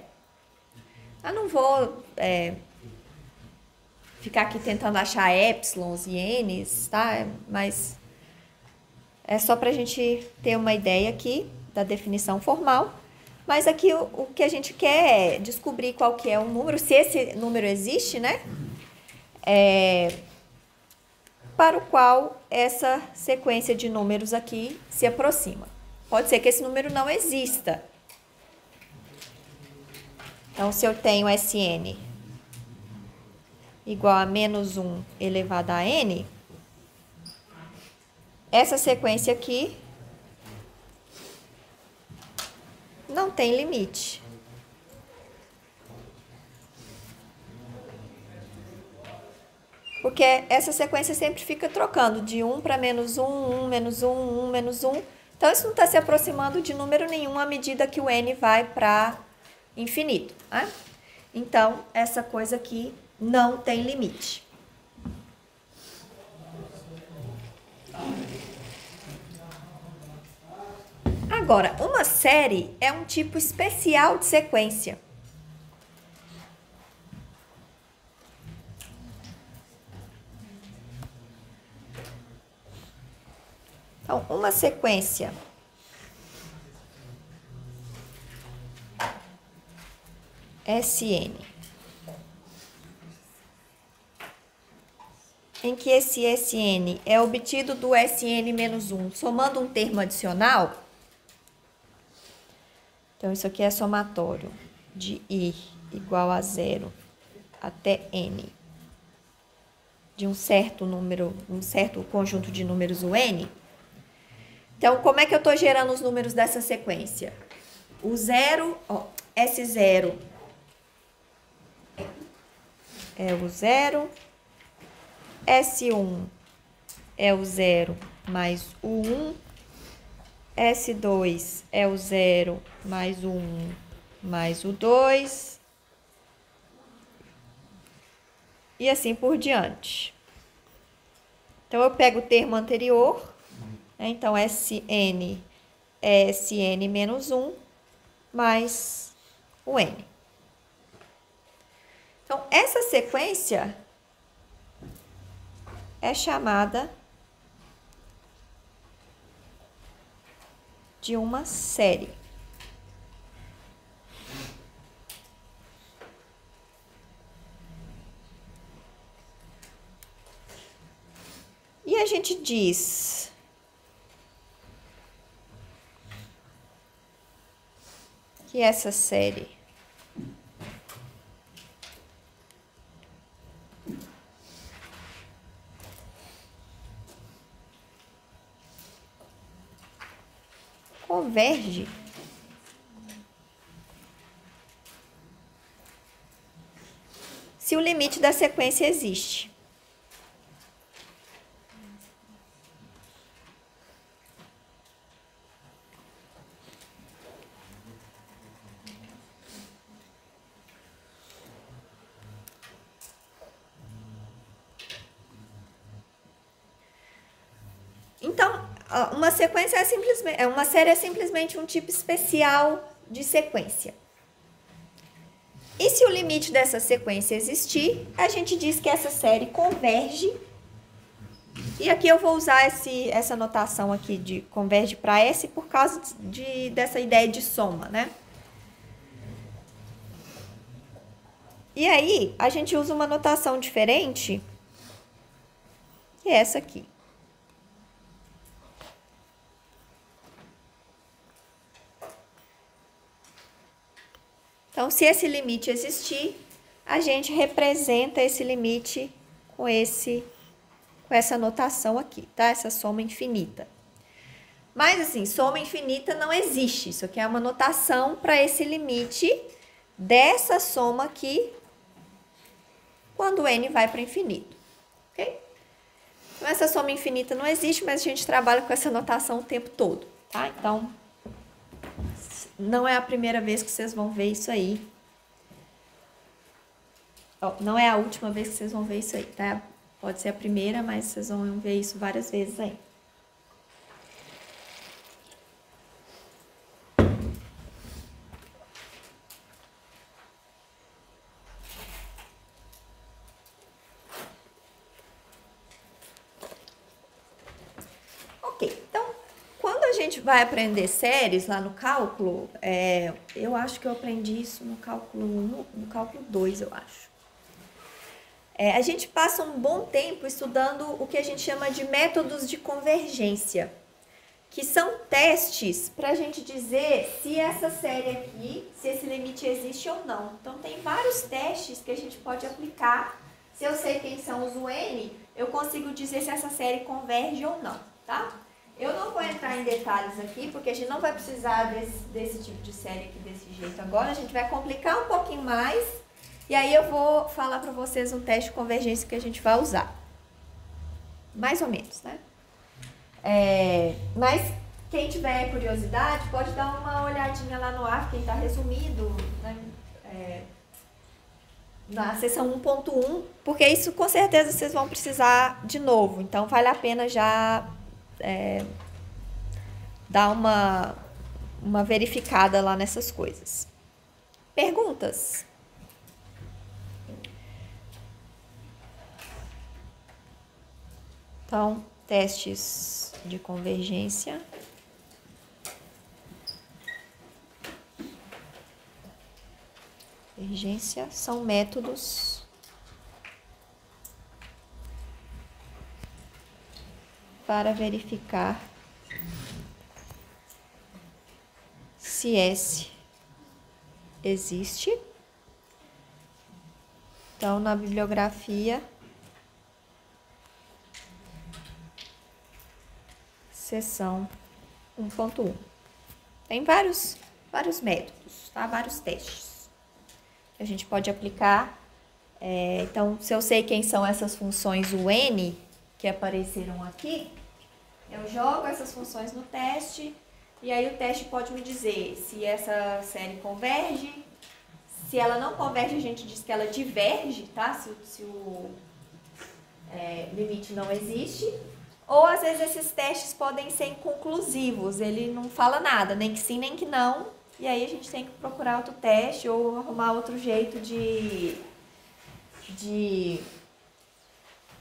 Eu não vou ficar aqui tentando achar épsilons e n's, tá? Mas é só para a gente ter uma ideia aqui da definição formal. Mas aqui o que a gente quer é descobrir qual que é o número, se esse número existe, né? Para o qual essa sequência de números aqui se aproxima. Pode ser que esse número não exista. Então, se eu tenho Sn igual a menos 1 elevado a n, essa sequência aqui não tem limite. Porque essa sequência sempre fica trocando de 1 para menos 1, 1, menos 1, 1, menos 1. Então, isso não está se aproximando de número nenhum à medida que o n vai para infinito, né? Então, essa coisa aqui não tem limite. Agora, uma série é um tipo especial de sequência. Então, uma sequência Sn, em que esse Sn é obtido do Sn menos 1, somando um termo adicional. Então, isso aqui é somatório de I igual a 0 até N de um certo número, um certo conjunto de números, o n. Então, como é que eu estou gerando os números dessa sequência? O zero, ó, S0 é o 0, S1 é o 0 mais o 1, S2 é o 0 mais o 1 mais o 2, e assim por diante. Então, eu pego o termo anterior, né? Então, Sn é Sn menos 1 mais o n. Então, essa sequência é chamada de uma série. E a gente diz que essa série converge se o limite da sequência existe. Então, uma sequência é simplesmente, uma série é simplesmente um tipo especial de sequência. E se o limite dessa sequência existir, a gente diz que essa série converge. E aqui eu vou usar essa notação aqui de converge para S por causa dessa ideia de soma, né? E aí, a gente usa uma notação diferente, que é essa aqui. Então, se esse limite existir, a gente representa esse limite com essa notação aqui, tá? Essa soma infinita. Mas, assim, soma infinita não existe. Isso aqui é uma notação para esse limite dessa soma aqui, quando n vai para o infinito, ok? Então, essa soma infinita não existe, mas a gente trabalha com essa notação o tempo todo, tá? Então, não é a primeira vez que vocês vão ver isso aí. Não é a última vez que vocês vão ver isso aí, tá? Pode ser a primeira, mas vocês vão ver isso várias vezes aí. Ok, então, quando a gente vai aprender séries lá no cálculo, eu acho que eu aprendi isso no cálculo 1, no cálculo 2, eu acho. A gente passa um bom tempo estudando o que a gente chama de métodos de convergência, que são testes para a gente dizer se essa série aqui, se esse limite existe ou não. Então, tem vários testes que a gente pode aplicar. Se eu sei quem são os UN, eu consigo dizer se essa série converge ou não, tá? Eu não vou entrar em detalhes aqui, porque a gente não vai precisar desse tipo de série aqui desse jeito agora. A gente vai complicar um pouquinho mais. E aí eu vou falar para vocês um teste de convergência que a gente vai usar. Mais ou menos, né? Mas quem tiver curiosidade pode dar uma olhadinha lá no ar, quem está resumido, né? Na seção 1.1, porque isso com certeza vocês vão precisar de novo. Então vale a pena já dar uma verificada lá nessas coisas. Perguntas? Então, testes de convergência. Convergência são métodos para verificar se S existe. Então, na bibliografia seção 1.1. Tem vários métodos, tá? Vários testes que a gente pode aplicar. Então, se eu sei quem são essas funções UN que apareceram aqui, eu jogo essas funções no teste e aí o teste pode me dizer se essa série converge. Se ela não converge, a gente diz que ela diverge, tá? Se o limite não existe. Ou, às vezes, esses testes podem ser inconclusivos. Ele não fala nada, nem que sim, nem que não. E aí, a gente tem que procurar outro teste ou arrumar outro jeito de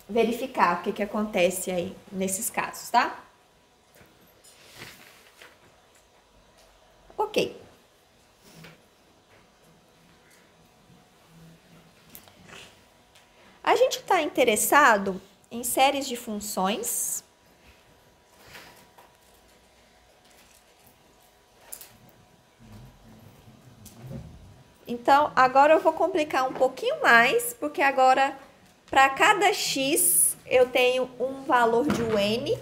verificar o que acontece aí nesses casos, tá? Ok. A gente está interessado em séries de funções. Então, agora eu vou complicar um pouquinho mais, porque agora, para cada x, eu tenho um valor de UN.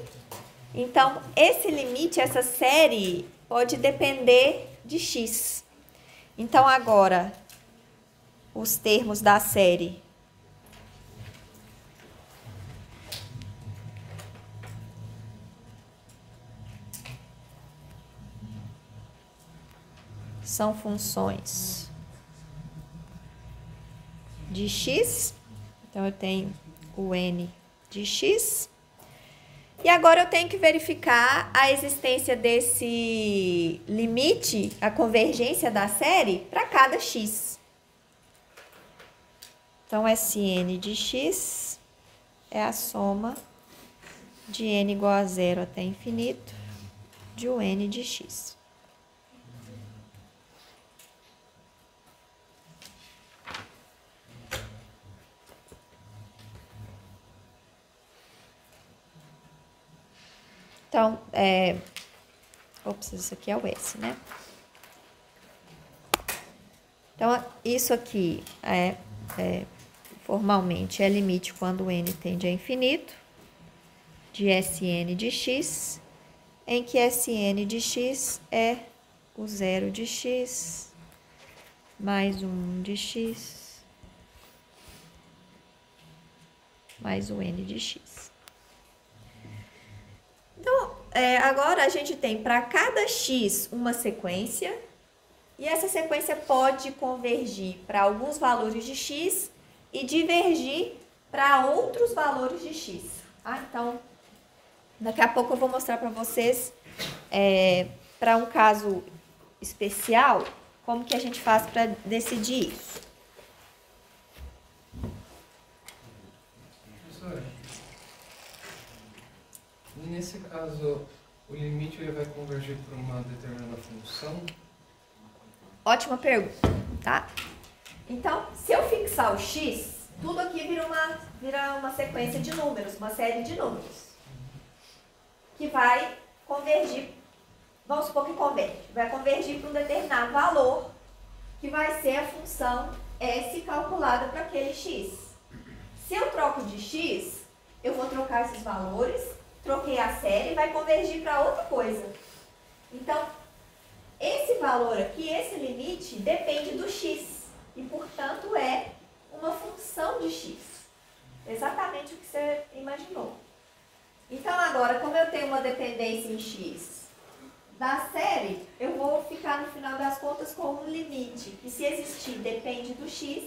Então, esse limite, essa série, pode depender de x. Então, agora, os termos da série são funções de x. Então, eu tenho o n de x. E agora eu tenho que verificar a existência desse limite, a convergência da série, para cada x. Então, Sn de x é a soma de n igual a 0 até infinito de o n de x. Então, isso aqui é o S, né? Então, isso aqui formalmente é limite quando n tende a infinito, de Sn de x, em que Sn de x é o 0 de x, mais o 1 de x, mais o n de x. Então, agora a gente tem para cada x uma sequência, e essa sequência pode convergir para alguns valores de x e divergir para outros valores de x. Tá? Então, daqui a pouco eu vou mostrar para vocês, para um caso especial, como que a gente faz para decidir isso. Nesse caso, o limite ele vai convergir para uma determinada função? Ótima pergunta, tá? Então, se eu fixar o x, tudo aqui vira uma sequência de números, uma série de números, que vai convergir, vamos supor que converge, vai convergir para um determinado valor, que vai ser a função s calculada para aquele x. Se eu troco de x, eu vou trocar esses valores, troquei a série, vai convergir para outra coisa. Então, esse valor aqui, esse limite, depende do x. E, portanto, é uma função de x. Exatamente o que você imaginou. Então, agora, como eu tenho uma dependência em x da série, eu vou ficar, no final das contas, com um limite, que, se existir, depende do x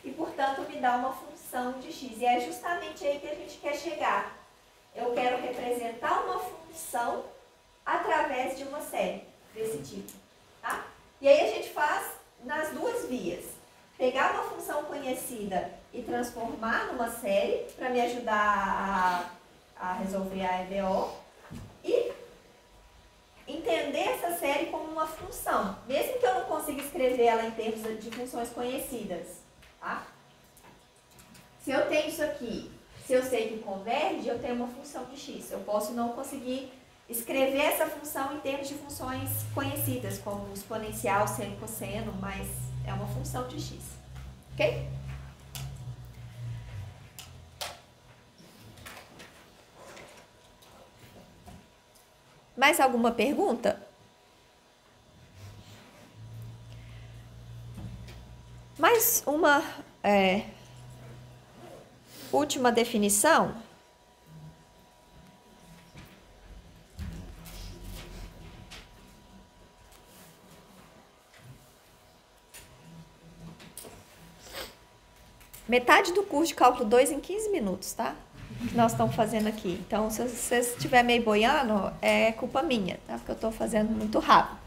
e, portanto, me dá uma função de x. E é justamente aí que a gente quer chegar. Eu quero representar uma função através de uma série desse tipo, tá? E aí a gente faz nas duas vias. Pegar uma função conhecida e transformar numa série para me ajudar a resolver a EBO e entender essa série como uma função, mesmo que eu não consiga escrever ela em termos de funções conhecidas, tá? Se eu tenho isso aqui, se eu sei que converge, eu tenho uma função de x. Eu posso não conseguir escrever essa função em termos de funções conhecidas, como exponencial, seno, cosseno, mas é uma função de x. Ok? Mais alguma pergunta? Mais uma última definição. Metade do curso de cálculo 2 em 15 minutos, tá? Que nós estamos fazendo aqui. Então, se você estiver meio boiando, é culpa minha, tá? Porque eu estou fazendo muito rápido.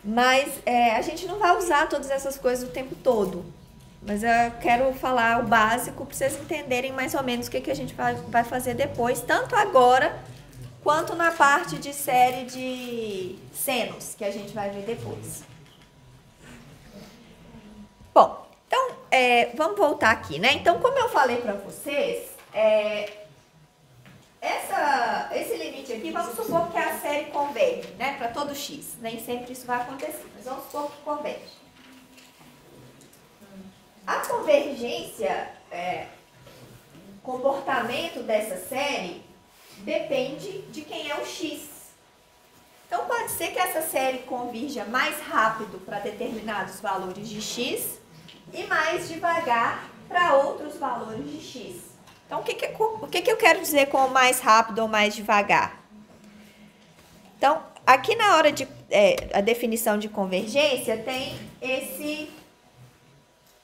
Mas a gente não vai usar todas essas coisas o tempo todo. Mas eu quero falar o básico para vocês entenderem mais ou menos o que a gente vai fazer depois, tanto agora quanto na parte de série de senos, que a gente vai ver depois. Bom, então, vamos voltar aqui, né? Então, como eu falei para vocês, esse limite aqui, vamos supor que a série converge, né? Para todo x. Nem sempre isso vai acontecer, mas vamos supor que converge. A convergência, comportamento dessa série, depende de quem é o x. Então, pode ser que essa série convirja mais rápido para determinados valores de x e mais devagar para outros valores de x. Então, o que eu quero dizer com mais rápido ou mais devagar? Então, aqui na hora de a definição de convergência, tem esse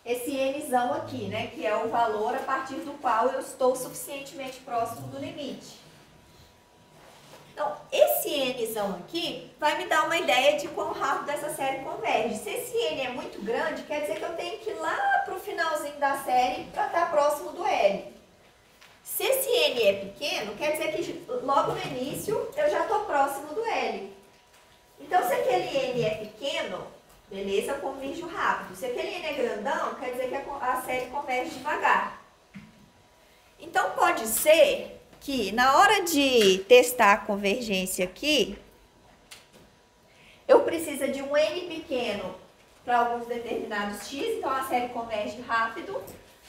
nzão aqui, né? Que é o valor a partir do qual eu estou suficientemente próximo do limite. Então, esse nzão aqui vai me dar uma ideia de quão rápido essa série converge. Se esse n é muito grande, quer dizer que eu tenho que ir lá para o finalzinho da série para estar próximo do L. Se esse n é pequeno, quer dizer que logo no início eu já estou próximo do L. Então, se aquele n é pequeno, beleza, eu converjo rápido. Se aquele n é grandão, quer dizer que a série converge devagar. Então, pode ser que na hora de testar a convergência aqui, eu preciso de um n pequeno para alguns determinados x, então a série converge rápido,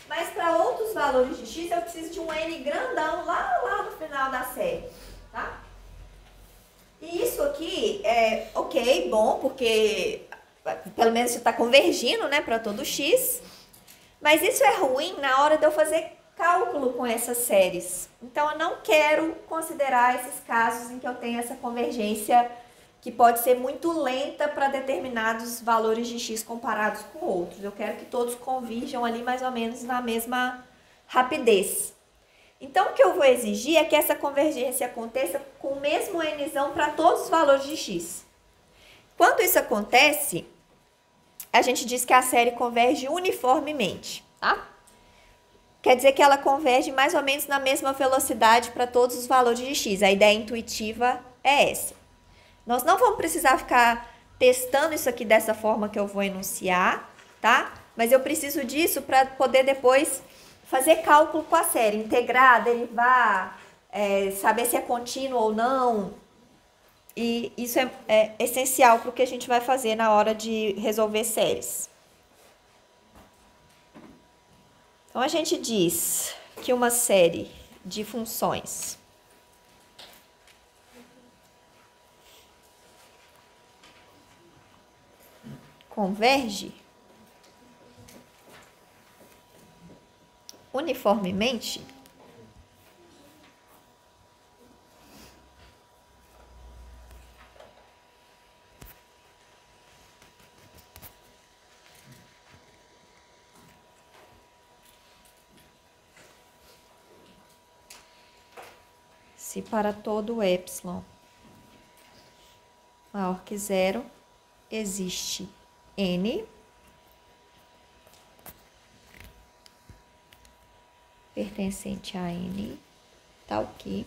mas para outros valores de x eu preciso de um n grandão lá no final da série, tá? E isso aqui é ok, bom, porque pelo menos você está convergindo, né, para todo x, mas isso é ruim na hora de eu fazer cálculo com essas séries. Então, eu não quero considerar esses casos em que eu tenho essa convergência que pode ser muito lenta para determinados valores de x comparados com outros. Eu quero que todos convirjam ali mais ou menos na mesma rapidez. Então, o que eu vou exigir é que essa convergência aconteça com o mesmo nzão para todos os valores de x. Quando isso acontece, a gente diz que a série converge uniformemente, tá? Quer dizer que ela converge mais ou menos na mesma velocidade para todos os valores de x. A ideia intuitiva é essa. Nós não vamos precisar ficar testando isso aqui dessa forma que eu vou enunciar, tá? Mas eu preciso disso para poder depois fazer cálculo com a série, integrar, derivar, saber se é contínuo ou não. E isso é essencial para o que a gente vai fazer na hora de resolver séries. Então, a gente diz que uma série de funções converge uniformemente se para todo epsilon maior que zero existe n pertencente a n tal que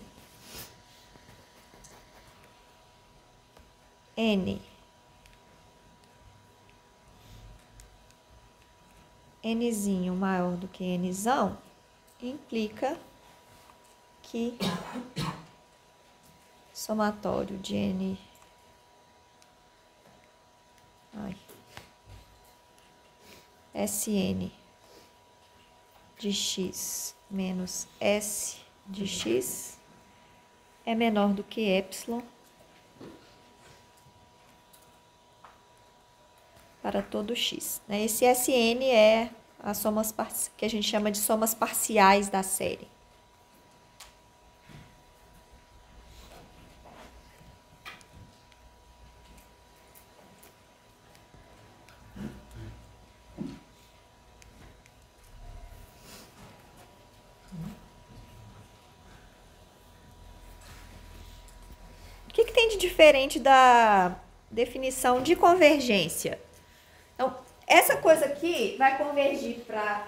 nzinho maior do que nzão implica que somatório de n Sn de x menos S de x é menor do que epsilon para todo x. Né? Esse Sn é as somas que a gente chama de somas parciais da série. O que tem de diferente da definição de convergência? Então, essa coisa aqui vai convergir para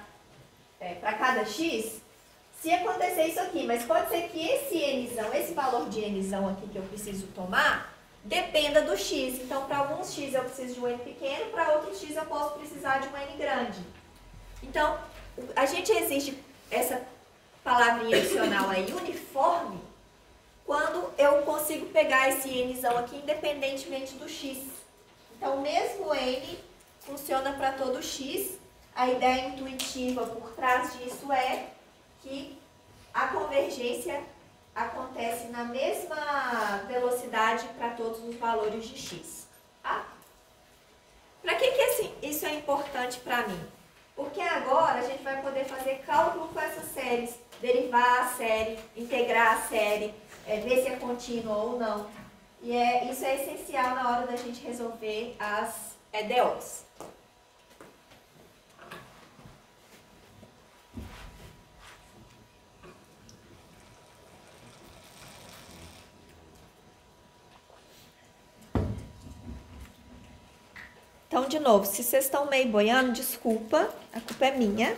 cada x se acontecer isso aqui. Mas pode ser que esse nzão, esse valor de nzão aqui que eu preciso tomar, dependa do x. Então, para alguns x eu preciso de um n pequeno, para outros x eu posso precisar de um n grande. Então, a gente exige essa palavrinha adicional aí, uniforme, quando eu consigo pegar esse nzão aqui independentemente do x. Então, mesmo n funciona para todo x. A ideia intuitiva por trás disso é que a convergência acontece na mesma velocidade para todos os valores de x. Tá? Para que isso é importante para mim? Porque agora a gente vai poder fazer cálculo com essas séries, derivar a série, integrar a série, ver se é contínua ou não. E isso é essencial na hora da gente resolver as EDOs. Então, de novo, se vocês estão meio boiando, desculpa, a culpa é minha.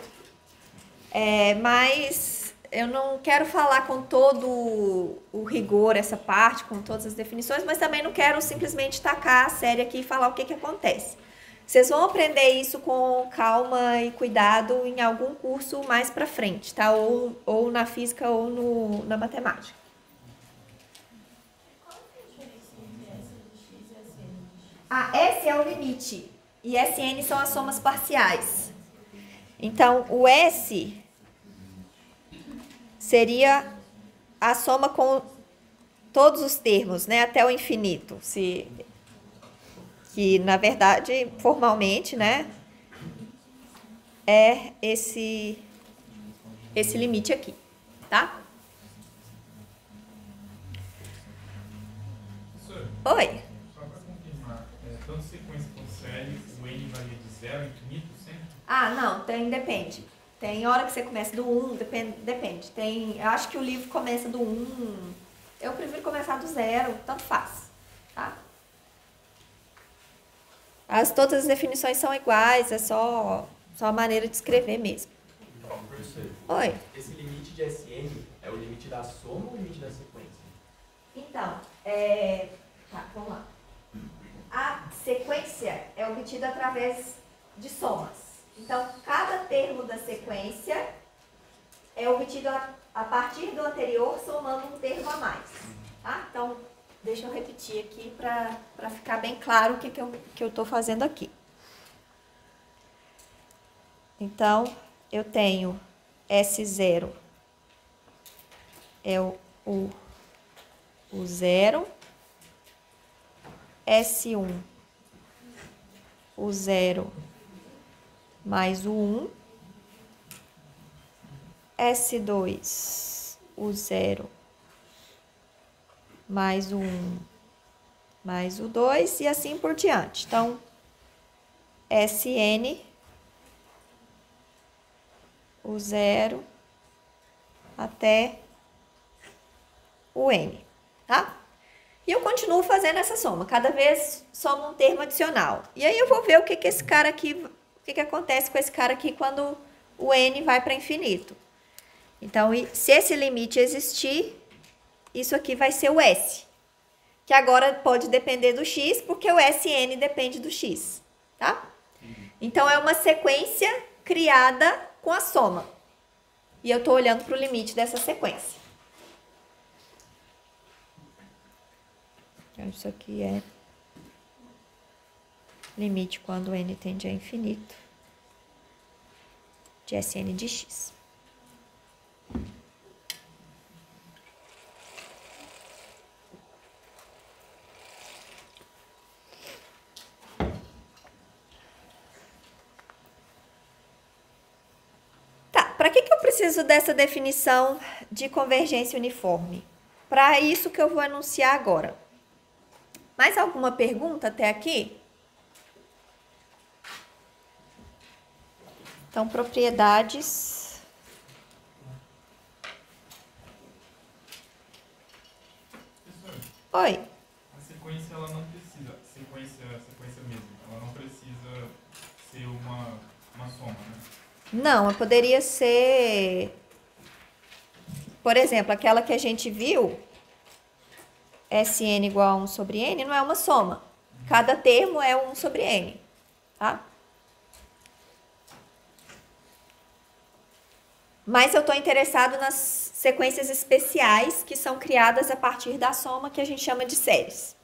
Mas eu não quero falar com todo o rigor essa parte, com todas as definições, mas também não quero simplesmente tacar a série aqui e falar o que acontece. Vocês vão aprender isso com calma e cuidado em algum curso mais para frente, tá? Ou na física ou na matemática. Qual é a diferença entre S de x e Sn de x? A S é o limite e Sn são as somas parciais. Então, o S seria a soma com todos os termos, né, até o infinito. Que, na verdade, formalmente, né, é esse limite aqui, tá? Professor, Oi. só para confirmar, tanto sequência quanto série, o n varia de 0 a infinito sempre? Ah, não, depende. Tem hora que você começa do 1, depende. Eu acho que o livro começa do 1, eu prefiro começar do 0, tanto faz, tá? Todas as definições são iguais, é só a maneira de escrever mesmo. Professor, Oi. esse limite de Sn é o limite da soma ou o limite da sequência? Então, tá, vamos lá. A sequência é obtida através de somas. Então, cada termo da sequência é obtido a partir do anterior, somando um termo a mais. Tá? Então, deixa eu repetir aqui para ficar bem claro o que eu estou fazendo aqui. Então, eu tenho S0 é o 0, S1 o 0 mais o 1, S2 o 0 mais o 1 mais o 2 e assim por diante. Então, Sn o 0 até o n, tá? E eu continuo fazendo essa soma, cada vez soma um termo adicional. E aí eu vou ver o que esse cara aqui, o que acontece com esse cara aqui quando o n vai para infinito. Então, se esse limite existir, isso aqui vai ser o S, que agora pode depender do x, porque o Sn depende do x, tá? Então, é uma sequência criada com a soma. E eu estou olhando para o limite dessa sequência. Então, isso aqui é limite quando n tende a infinito de Sn de x. para que eu preciso dessa definição de convergência uniforme? Para isso que eu vou anunciar agora. Mais alguma pergunta até aqui? Então, propriedades. Professor, Oi. a sequência ela não precisa, sequência mesmo, ela não precisa ser uma soma, né? Não, poderia ser, por exemplo, aquela que a gente viu, Sn igual a 1 sobre n, não é uma soma. Cada termo é 1 sobre n, tá? Mas eu estou interessado nas sequências especiais que são criadas a partir da soma, que a gente chama de séries.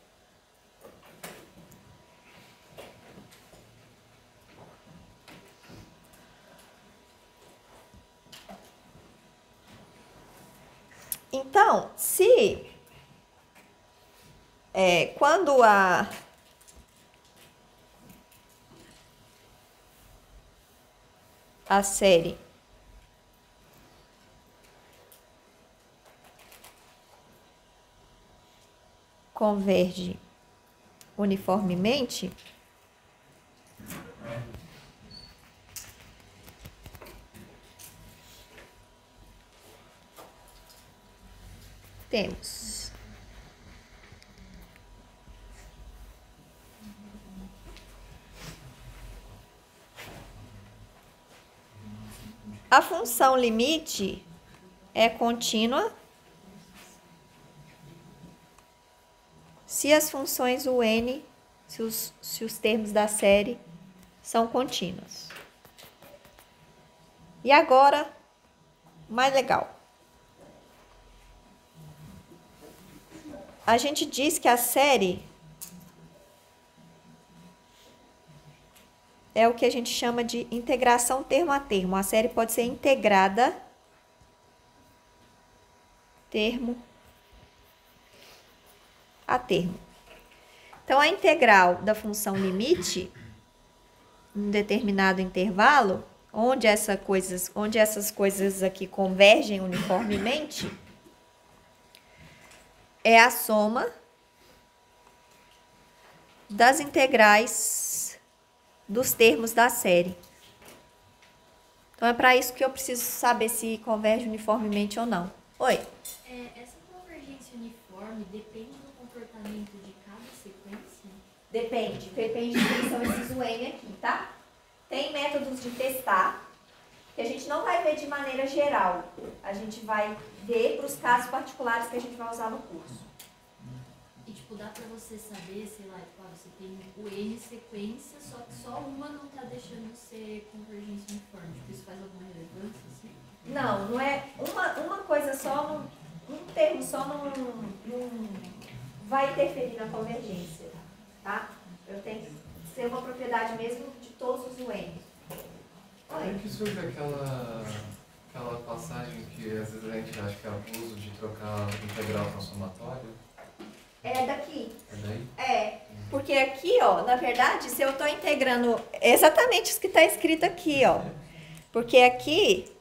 Então, quando a série converge uniformemente, temos a função limite é contínua se as funções UN, se os termos da série são contínuos. E agora, mais legal. A gente diz que a série é o que a gente chama de integração termo a termo. A série pode ser integrada termo a termo. Então, a integral da função limite, em um determinado intervalo, onde essas coisas aqui convergem uniformemente, é a soma das integrais dos termos da série. Então, é para isso que eu preciso saber se converge uniformemente ou não. Oi? Essa convergência uniforme depende do comportamento de cada sequência? Depende de quem são esses UN aqui, tá? Tem métodos de testar, que a gente não vai ver de maneira geral. A gente vai ver para os casos particulares que a gente vai usar no curso. E, tipo, dá pra você saber, sei lá, tipo, você tem o N sequência, só que só uma não tá deixando ser convergência uniforme. Tipo, isso faz alguma relevância, assim? Não é uma coisa só, um termo só não vai interferir na convergência, tá? Eu tenho que ser uma propriedade mesmo de todos os UNs. Onde que surge aquela passagem que às vezes a gente acha que é abuso de trocar integral com somatório? É daqui. É daí? É, porque aqui, ó, na verdade, se eu estou integrando exatamente isso que está escrito aqui, ó. Porque aqui,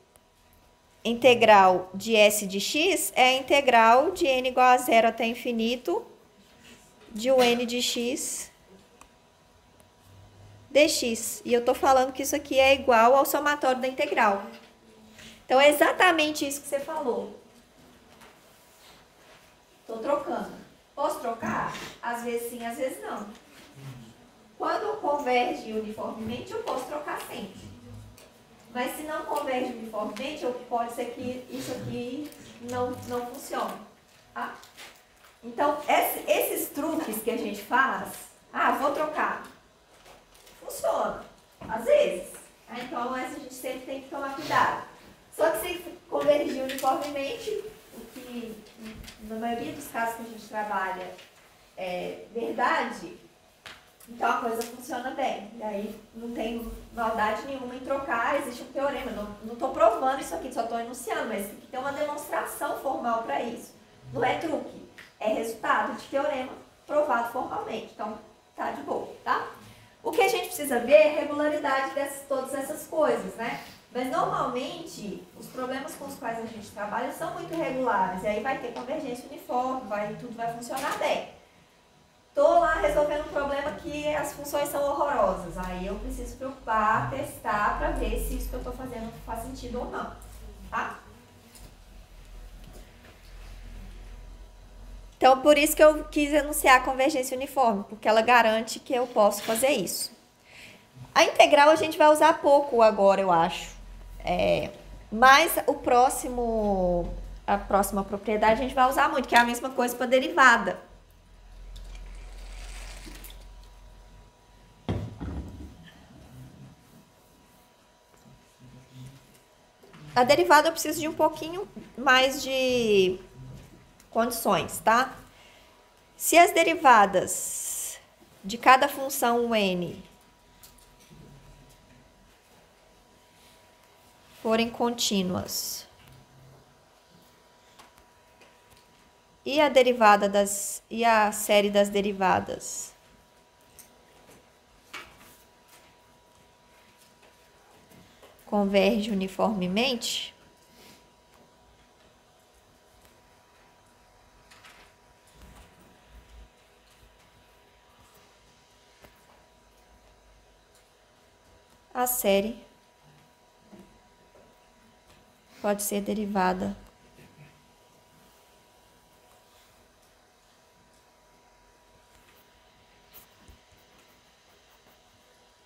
integral de S de x é a integral de n igual a 0 até infinito de o n de x dx. E eu estou falando que isso aqui é igual ao somatório da integral. Então, é exatamente isso que você falou. Estou trocando. Posso trocar? Às vezes sim, às vezes não. Quando converge uniformemente, eu posso trocar sempre. Mas se não converge uniformemente, pode ser que isso aqui não funcione. Tá? Então, esses truques que a gente faz, vou trocar. Funciona. Às vezes. Então, a gente sempre tem que tomar cuidado. Só que se convergir uniformemente, o que na maioria dos casos que a gente trabalha é verdade, então a coisa funciona bem. E aí não tem maldade nenhuma em trocar, existe um teorema. Não estou provando isso aqui, só estou enunciando, mas tem que ter uma demonstração formal para isso. Não é truque, é resultado de teorema provado formalmente. Então, tá de boa, tá? O que a gente precisa ver é a regularidade de todas essas coisas, né? Mas normalmente, os problemas com os quais a gente trabalha são muito regulares. E aí vai ter convergência uniforme, tudo vai funcionar bem. Estou lá resolvendo um problema que as funções são horrorosas. Aí eu preciso preocupar, testar para ver se isso que eu estou fazendo faz sentido ou não. Tá? Então, por isso que eu quis enunciar a convergência uniforme, porque ela garante que eu posso fazer isso. A integral a gente vai usar pouco agora, eu acho. Mas a próxima propriedade a gente vai usar muito, que é a mesma coisa para derivada. A derivada eu preciso de um pouquinho mais de condições, tá? Se as derivadas de cada função n forem contínuas e a série das derivadas converge uniformemente, a série pode ser derivada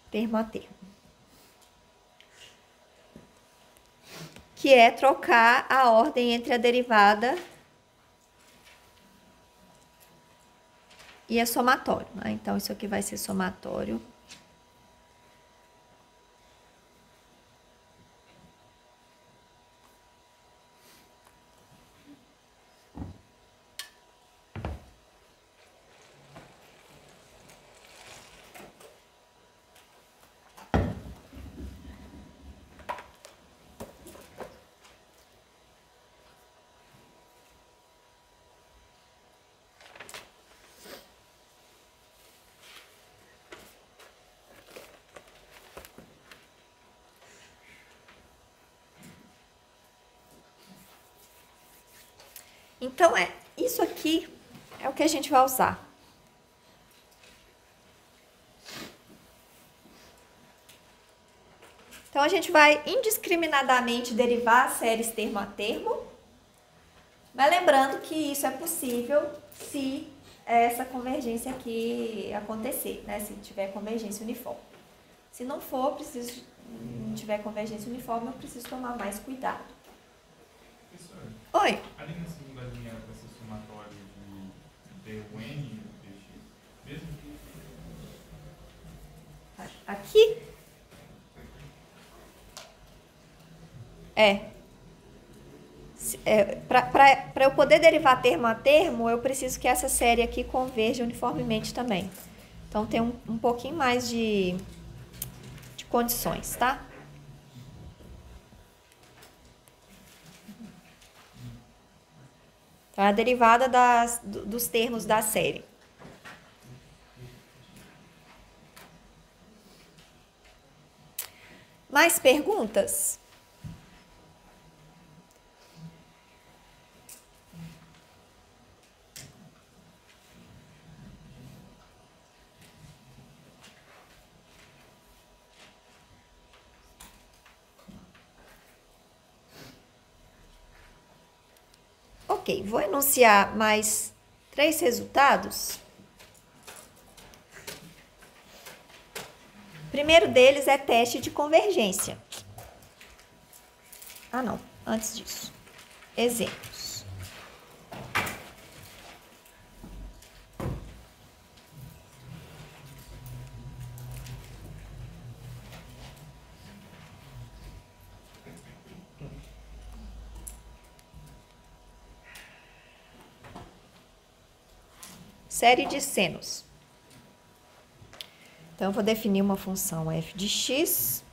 termo a termo, que é trocar a ordem entre a derivada e a somatório, né? Então, isso aqui vai ser somatório. Então, isso aqui é o que a gente vai usar. Então, a gente vai indiscriminadamente derivar as séries termo a termo, mas lembrando que isso é possível se essa convergência aqui acontecer, né? Se tiver convergência uniforme. Se não for, não tiver convergência uniforme, eu preciso tomar mais cuidado. Professor, Oi. ali na segunda linha dessa somatória de d n e dx, mesmo que... Aqui? Para eu poder derivar termo a termo, eu preciso que essa série aqui converja uniformemente também. Então, tem um pouquinho mais de condições, tá? Então, a derivada dos termos da série. Mais perguntas? Ok, vou enunciar mais 3 resultados. O primeiro deles é teste de convergência. Ah, não, antes disso. Exemplos. Série de senos. Então, eu vou definir uma função f de x.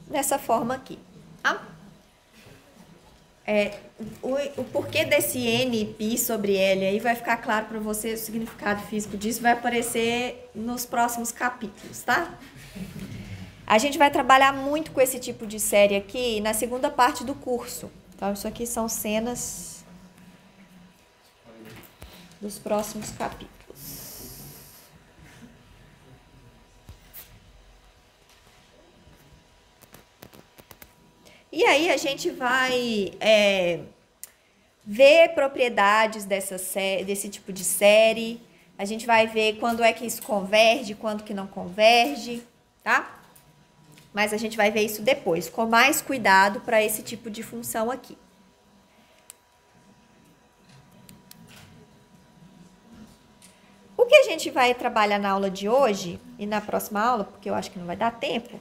Dessa forma aqui. Tá? O porquê desse N π sobre L aí vai ficar claro para você, o significado físico disso vai aparecer nos próximos capítulos, tá? A gente vai trabalhar muito com esse tipo de série aqui na segunda parte do curso. Então, isso aqui são cenas dos próximos capítulos. E aí a gente vai ver propriedades desse tipo de série. A gente vai ver quando é que isso converge, quando que não converge, tá? Mas a gente vai ver isso depois, com mais cuidado para esse tipo de função aqui. O que a gente vai trabalhar na aula de hoje e na próxima aula, porque eu acho que não vai dar tempo,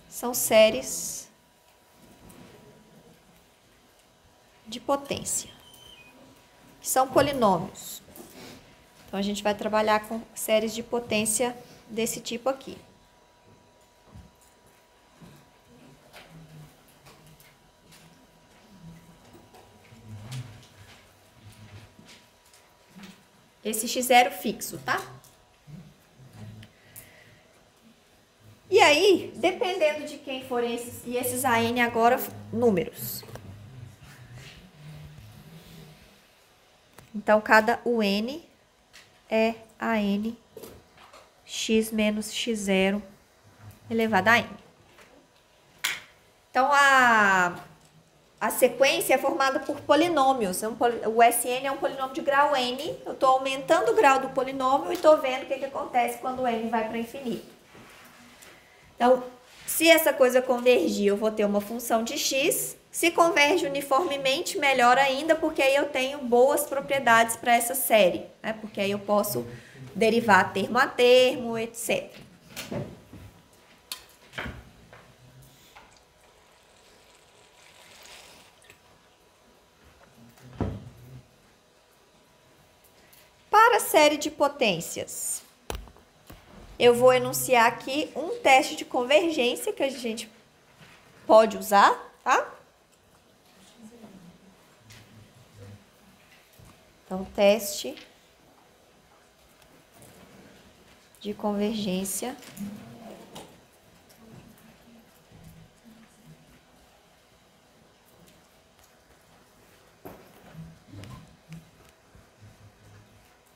são séries de potência, que são polinômios. Então, a gente vai trabalhar com séries de potência desse tipo aqui. Esse x0 fixo, tá? E aí, dependendo de quem forem esses AN agora, números. Então, cada UN é AN x menos x0 elevado a N. Então, a sequência é formada por polinômios. O SN é um polinômio de grau N. Eu estou aumentando o grau do polinômio e estou vendo o que acontece quando o N vai para infinito. Então, se essa coisa convergir, eu vou ter uma função de x. Se converge uniformemente, melhor ainda, porque aí eu tenho boas propriedades para essa série, né? Porque aí eu posso derivar termo a termo, etc. Para a série de potências, eu vou enunciar aqui um teste de convergência que a gente pode usar, tá? Então, teste de convergência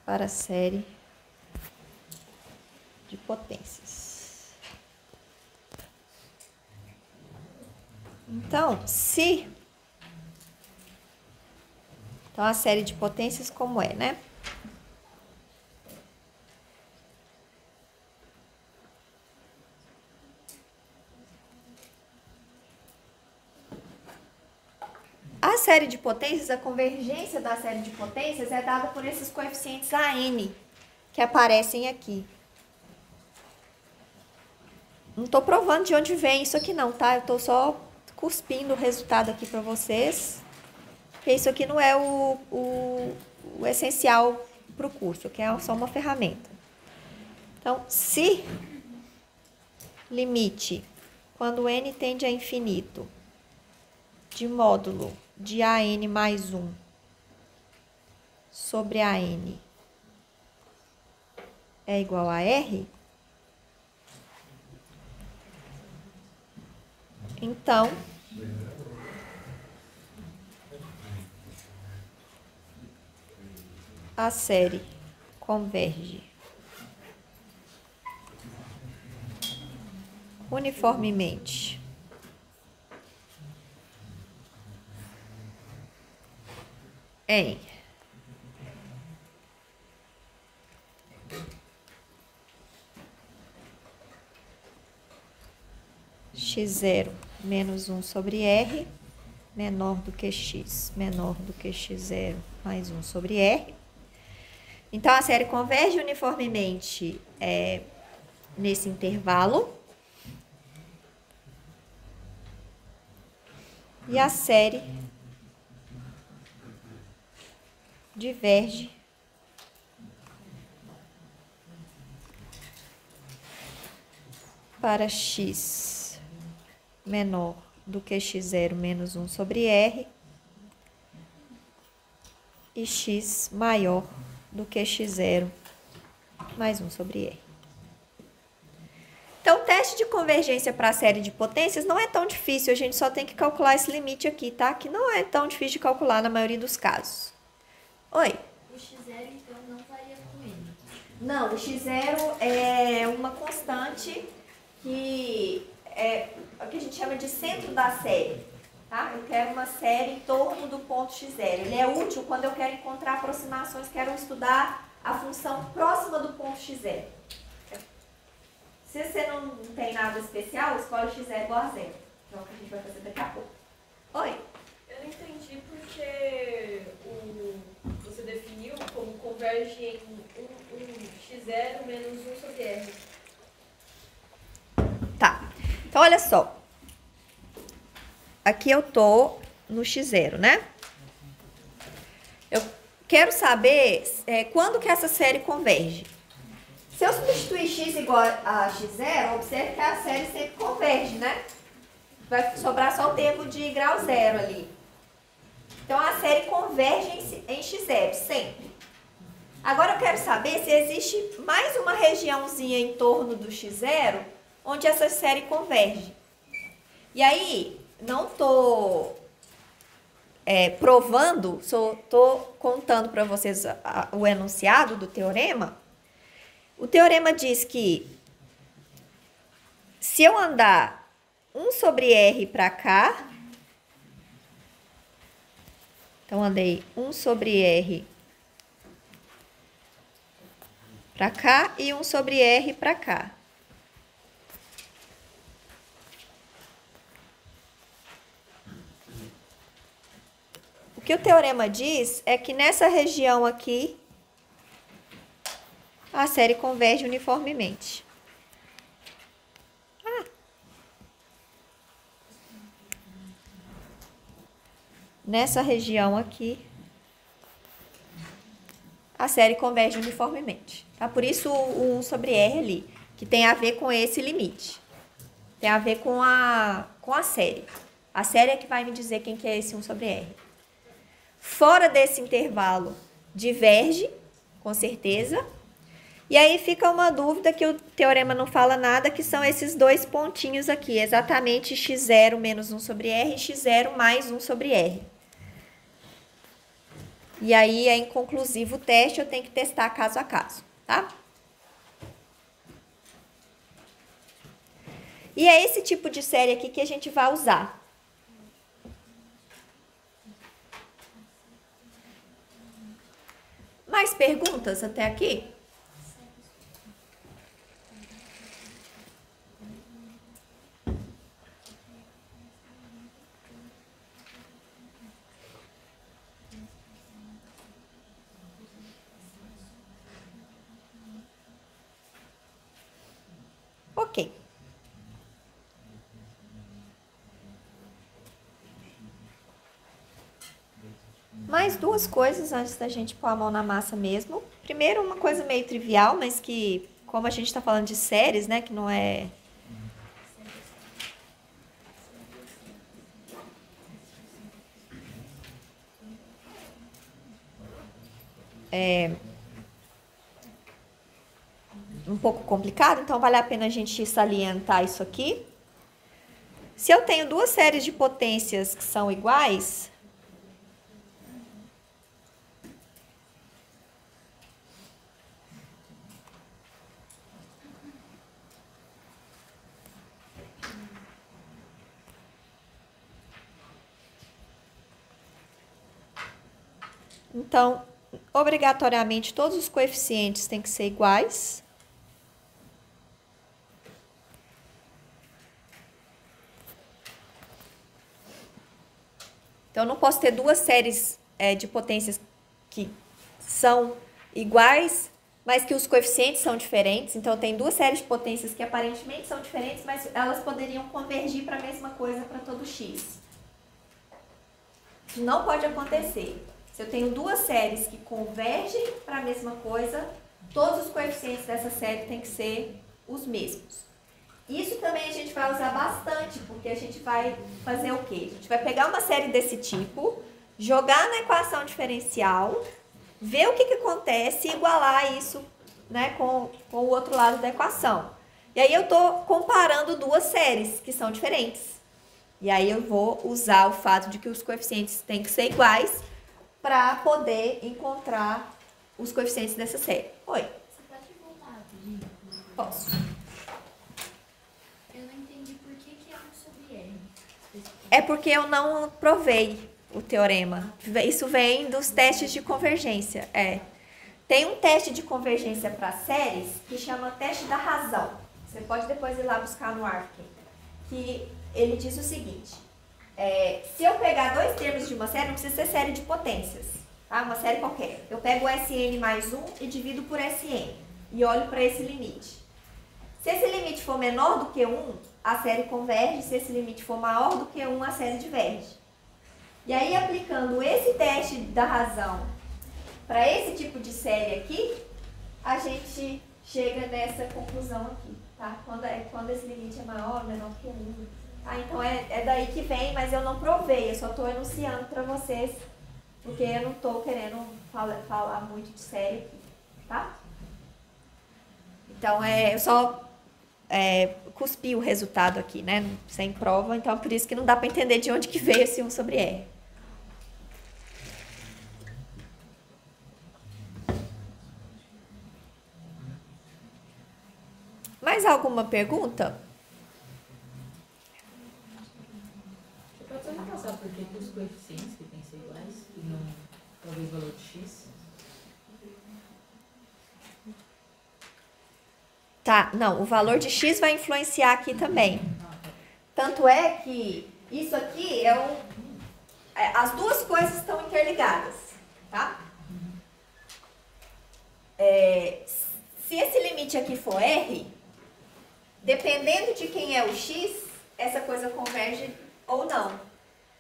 para a série de potências. Então, Então, a série de potências como é, né? A série de potências, a convergência da série de potências é dada por esses coeficientes AN que aparecem aqui. Não estou provando de onde vem isso aqui não, tá? Eu estou só cuspindo o resultado aqui para vocês. Porque isso aqui não é o essencial para o curso, que é só uma ferramenta. Então, se limite, quando n tende a infinito, de módulo de AN mais 1 sobre AN é igual a R, então, a série converge uniformemente em x0 menos 1 sobre R menor do que x menor do que x0 mais 1 sobre R. Então, a série converge uniformemente nesse intervalo. E a série diverge para x menor do que x0 menos 1 sobre r e x maior do que x0 mais 1 sobre r. Então, o teste de convergência para a série de potências não é tão difícil, a gente só tem que calcular esse limite aqui, tá? Que não é tão difícil de calcular na maioria dos casos. Oi? O x0, então, não varia com n. Não, o x0 é uma constante que é o que a gente chama de centro da série, tá? Eu quero uma série em torno do ponto x0. Ele é útil quando eu quero encontrar aproximações, quero estudar a função próxima do ponto x0. Se você não tem nada especial, escolhe x0 igual a zero. Que é o que a gente vai fazer daqui a pouco. Oi? Eu não entendi porque você definiu como converge em um x0 menos 1 sobre r. Tá. Então, olha só. Aqui eu tô no x0, né? Eu quero saber quando que essa série converge. Se eu substituir x igual a x0, observe que a série sempre converge, né? Vai sobrar só o termo de grau zero ali. Então, a série converge em x0, sempre. Agora, eu quero saber se existe mais uma regiãozinha em torno do x0 onde essa série converge. E aí, não estou provando, só estou contando para vocês o enunciado do teorema. O teorema diz que se eu andar 1 sobre r para cá, então andei 1 sobre r para cá e 1 sobre r para cá. O que o teorema diz é que nessa região aqui, a série converge uniformemente. Nessa região aqui, a série converge uniformemente. Tá? Por isso o 1 sobre r ali, que tem a ver com esse limite. Tem a ver com a série. A série é que vai me dizer quem que é esse 1 sobre r. Fora desse intervalo, diverge, com certeza. E aí fica uma dúvida que o teorema não fala nada, que são esses dois pontinhos aqui, exatamente x0 menos 1 sobre r e x0 mais 1 sobre r. E aí é inconclusivo o teste, eu tenho que testar caso a caso, tá? E é esse tipo de série aqui que a gente vai usar. Mais perguntas até aqui? Ok. Mais duas coisas antes da gente pôr a mão na massa mesmo. Primeiro, uma coisa meio trivial, mas que, como a gente está falando de séries, né, que não é... um pouco complicado, então vale a pena a gente salientar isso aqui. Se eu tenho duas séries de potências que são iguais, então, obrigatoriamente, todos os coeficientes têm que ser iguais. Então, eu não posso ter duas séries de potências que são iguais, mas que os coeficientes são diferentes. Então, tem duas séries de potências que aparentemente são diferentes, mas elas poderiam convergir para a mesma coisa para todo x. Isso não pode acontecer. Se eu tenho duas séries que convergem para a mesma coisa, todos os coeficientes dessa série têm que ser os mesmos. Isso também a gente vai usar bastante, porque a gente vai fazer o quê? A gente vai pegar uma série desse tipo, jogar na equação diferencial, ver o que acontece e igualar isso, né, com o outro lado da equação. E aí eu estou comparando duas séries que são diferentes. E aí eu vou usar o fato de que os coeficientes têm que ser iguais para poder encontrar os coeficientes dessa série. Oi? Você pode voltar rapidinho? Posso. Eu não entendi por que é 1 sobre R. É porque eu não provei o teorema. Isso vem dos testes de convergência. Tem um teste de convergência para séries que chama teste da razão. Você pode depois ir lá buscar no Arfken. Que ele diz o seguinte. Se eu pegar dois termos de uma série, não precisa ser série de potências. Tá? Uma série qualquer. Eu pego o Sn mais 1 e divido por Sn. E olho para esse limite. Se esse limite for menor do que 1, a série converge. Se esse limite for maior do que 1, a série diverge. E aí, aplicando esse teste da razão para esse tipo de série aqui, a gente chega nessa conclusão aqui, tá? Quando esse limite é maior ou menor do que 1. Tá? Então, é daí que vem, mas eu não provei, eu só estou enunciando para vocês, porque eu não estou querendo falar muito de série aqui, tá? Então, eu só cuspi o resultado aqui, né? Sem prova, então por isso que não dá para entender de onde que veio esse 1 sobre R. Mais alguma pergunta? Você pode só me passar por que os coeficientes que têm que ser iguais e não talvez o valor de x? Tá, não, o valor de x vai influenciar aqui também. Tanto é que isso aqui as duas coisas estão interligadas, tá? Se esse limite aqui for R, dependendo de quem é o x, essa coisa converge ou não.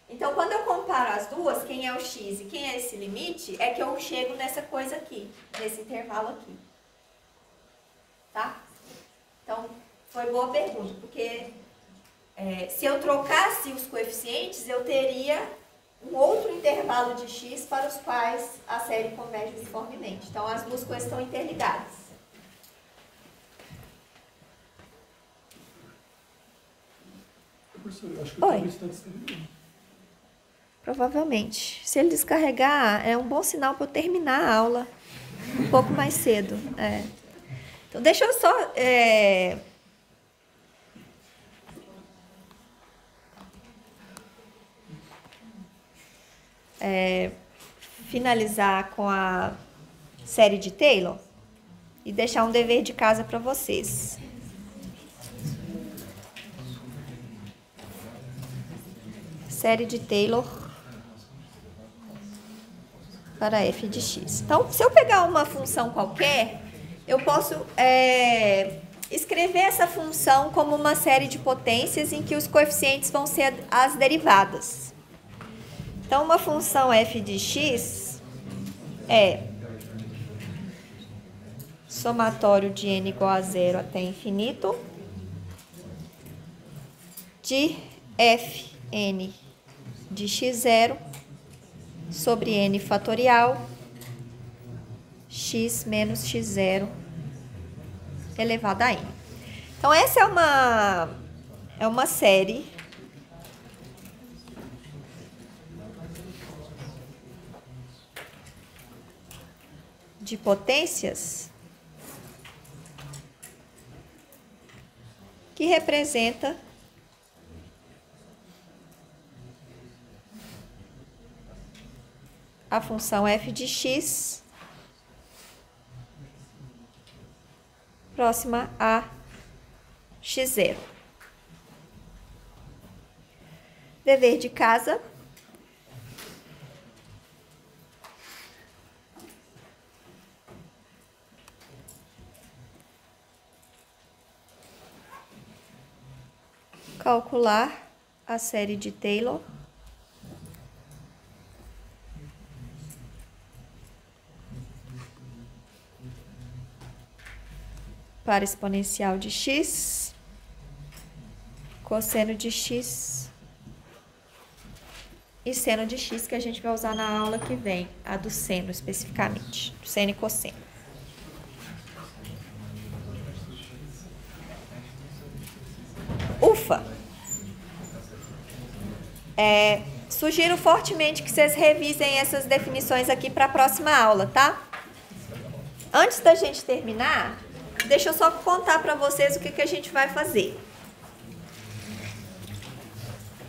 Então, quando eu comparo as duas, quem é o x e quem é esse limite, é que eu chego nessa coisa aqui, nesse intervalo aqui. Tá? Então, foi boa pergunta, porque se eu trocasse os coeficientes, eu teria um outro intervalo de x para os quais a série converge uniformemente. Então, as duas coisas estão interligadas. Professor, eu acho que o Oi. Paulo está descarregando. Provavelmente. Se ele descarregar, é um bom sinal para eu terminar a aula um pouco mais cedo. Então, deixa eu só... finalizar com a série de Taylor e deixar um dever de casa para vocês. Série de Taylor para f de x. Então, se eu pegar uma função qualquer, eu posso escrever essa função como uma série de potências em que os coeficientes vão ser as derivadas. Então, uma função f de x é somatório de n igual a 0 até infinito de fn de x0 sobre n fatorial x menos x0 elevado a n. Então, essa é uma série de potências que representa a função f de x próxima a x0. Dever de casa. Calcular a série de Taylor para exponencial de x cosseno de x e seno de x, que a gente vai usar na aula que vem, a do seno especificamente, do seno e cosseno. Ufa! Sugiro fortemente que vocês revisem essas definições aqui para a próxima aula, tá? Antes da gente terminar, deixa eu só contar para vocês o que a gente vai fazer.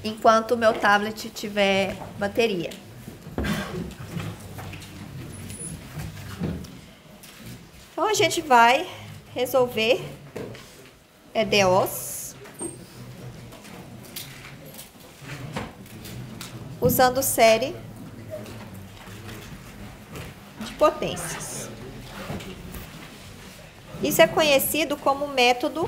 Enquanto o meu tablet tiver bateria. Então, a gente vai resolver EDOs usando série de potências. Isso é conhecido como método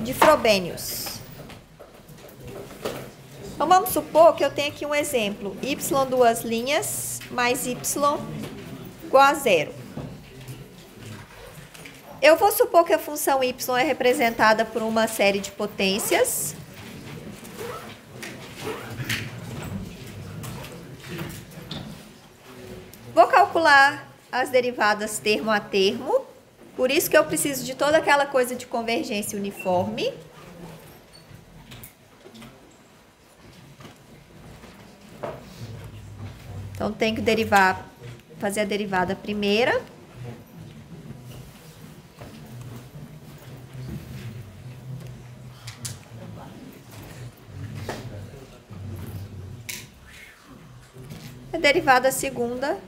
de Frobenius. Então, vamos supor que eu tenho aqui um exemplo. Y duas linhas mais Y igual a zero. Eu vou supor que a função y é representada por uma série de potências. Vou calcular as derivadas termo a termo. Por isso que eu preciso de toda aquela coisa de convergência uniforme. Então, tenho que fazer a derivada primeira. A derivada segunda.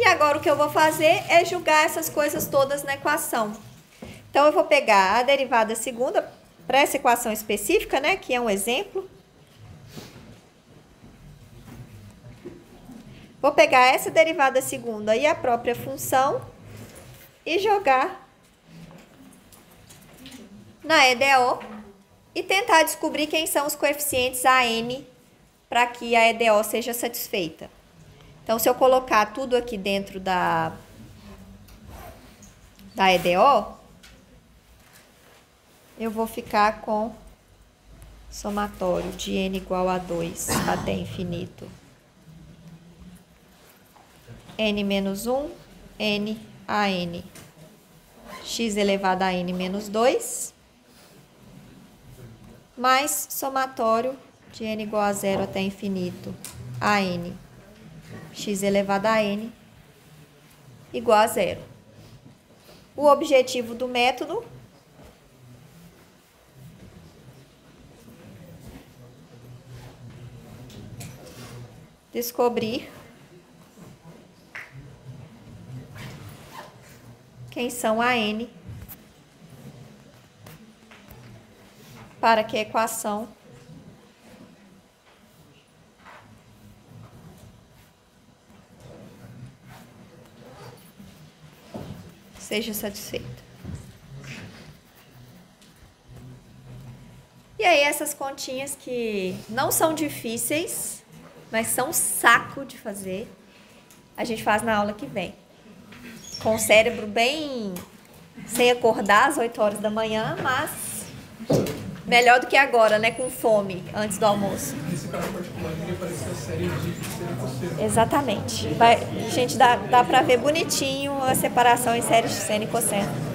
E agora o que eu vou fazer é jogar essas coisas todas na equação. Então, eu vou pegar a derivada segunda para essa equação específica, né, que é um exemplo. Vou pegar essa derivada segunda e a própria função e jogar na EDO e tentar descobrir quem são os coeficientes AN para que a EDO seja satisfeita. Então, se eu colocar tudo aqui dentro da EDO, eu vou ficar com somatório de n igual a 2 até infinito. N menos 1, N a N. X elevado a N menos 2. Mais somatório de N igual a 0 até infinito. A N. X elevado a N igual a 0. O objetivo do método descobrir quem são a N para que a equação seja satisfeita. E aí essas continhas que não são difíceis, mas são um saco de fazer, a gente faz na aula que vem. Com o cérebro bem sem acordar às 8 horas da manhã, mas melhor do que agora, né? Com fome, antes do almoço. Nesse caso particular, ele apareceu a série de seno e cosseno. Exatamente. Gente, dá pra ver bonitinho a separação em séries de seno e cosseno.